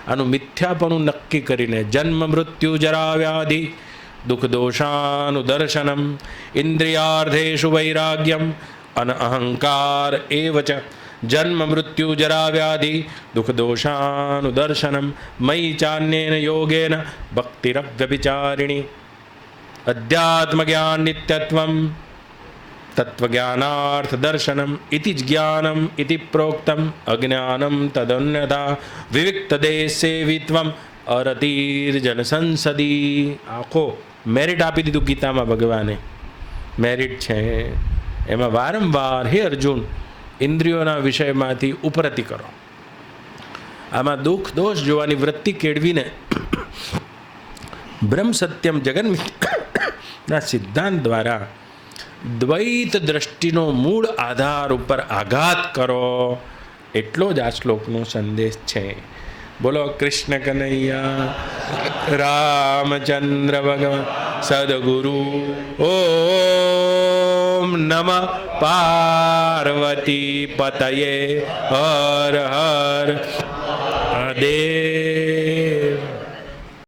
B: આનું મિથ્યાપણું નક્કી કરીને જન્મ મૃત્યુ જરા વ્યાધિ દુઃખ દોષાનું દર્શનમ ઇન્દ્રિયાર્થેષુ વૈરાગ્યમ અન અહંકાર એવ ચ જન્મ મૃત્યુ જરા વ્યાધિ દુઃખ દોષાનું દર્શનમ મયી ચાન્યેન યોગેન ભક્તિરવ્યભિચારિણી અધ્યાત્મ જ્ઞાન નિત્યત્વમ તત્વજ્ઞાનાર્થ દર્શનમ ઇતિ જ્ઞાનમ ઇતિ પ્રોક્તમ અજ્ઞાનમ તદન્યથા વિવિક્ત દેશેવિત્વમ અરતિર્જન સંસદી. આખો મેરિટ આપી દીધું ગીતામાં ભગવાને. મેરિટ છે એમાં વારંવાર હે અર્જુન ઇન્દ્રિયોના વિષયમાંથી ઉપરતિ કરો. આમાં દુઃખ દોષ જોવાની વૃત્તિ કેળવીને બ્રહ્મ સત્યમ જગન ના સિદ્ધાંત દ્વારા દ્વૈત દ્રષ્ટિનો મૂળ આધાર ઉપર આઘાત કરો. એટલો જ આ શ્લોકનો સંદેશ છે. બોલો કૃષ્ણ કનૈયા રામચંદ્ર ભગવાન સદગુરુ. ઓમ નમઃ પાર્વતી પતયે હર હર દેવ.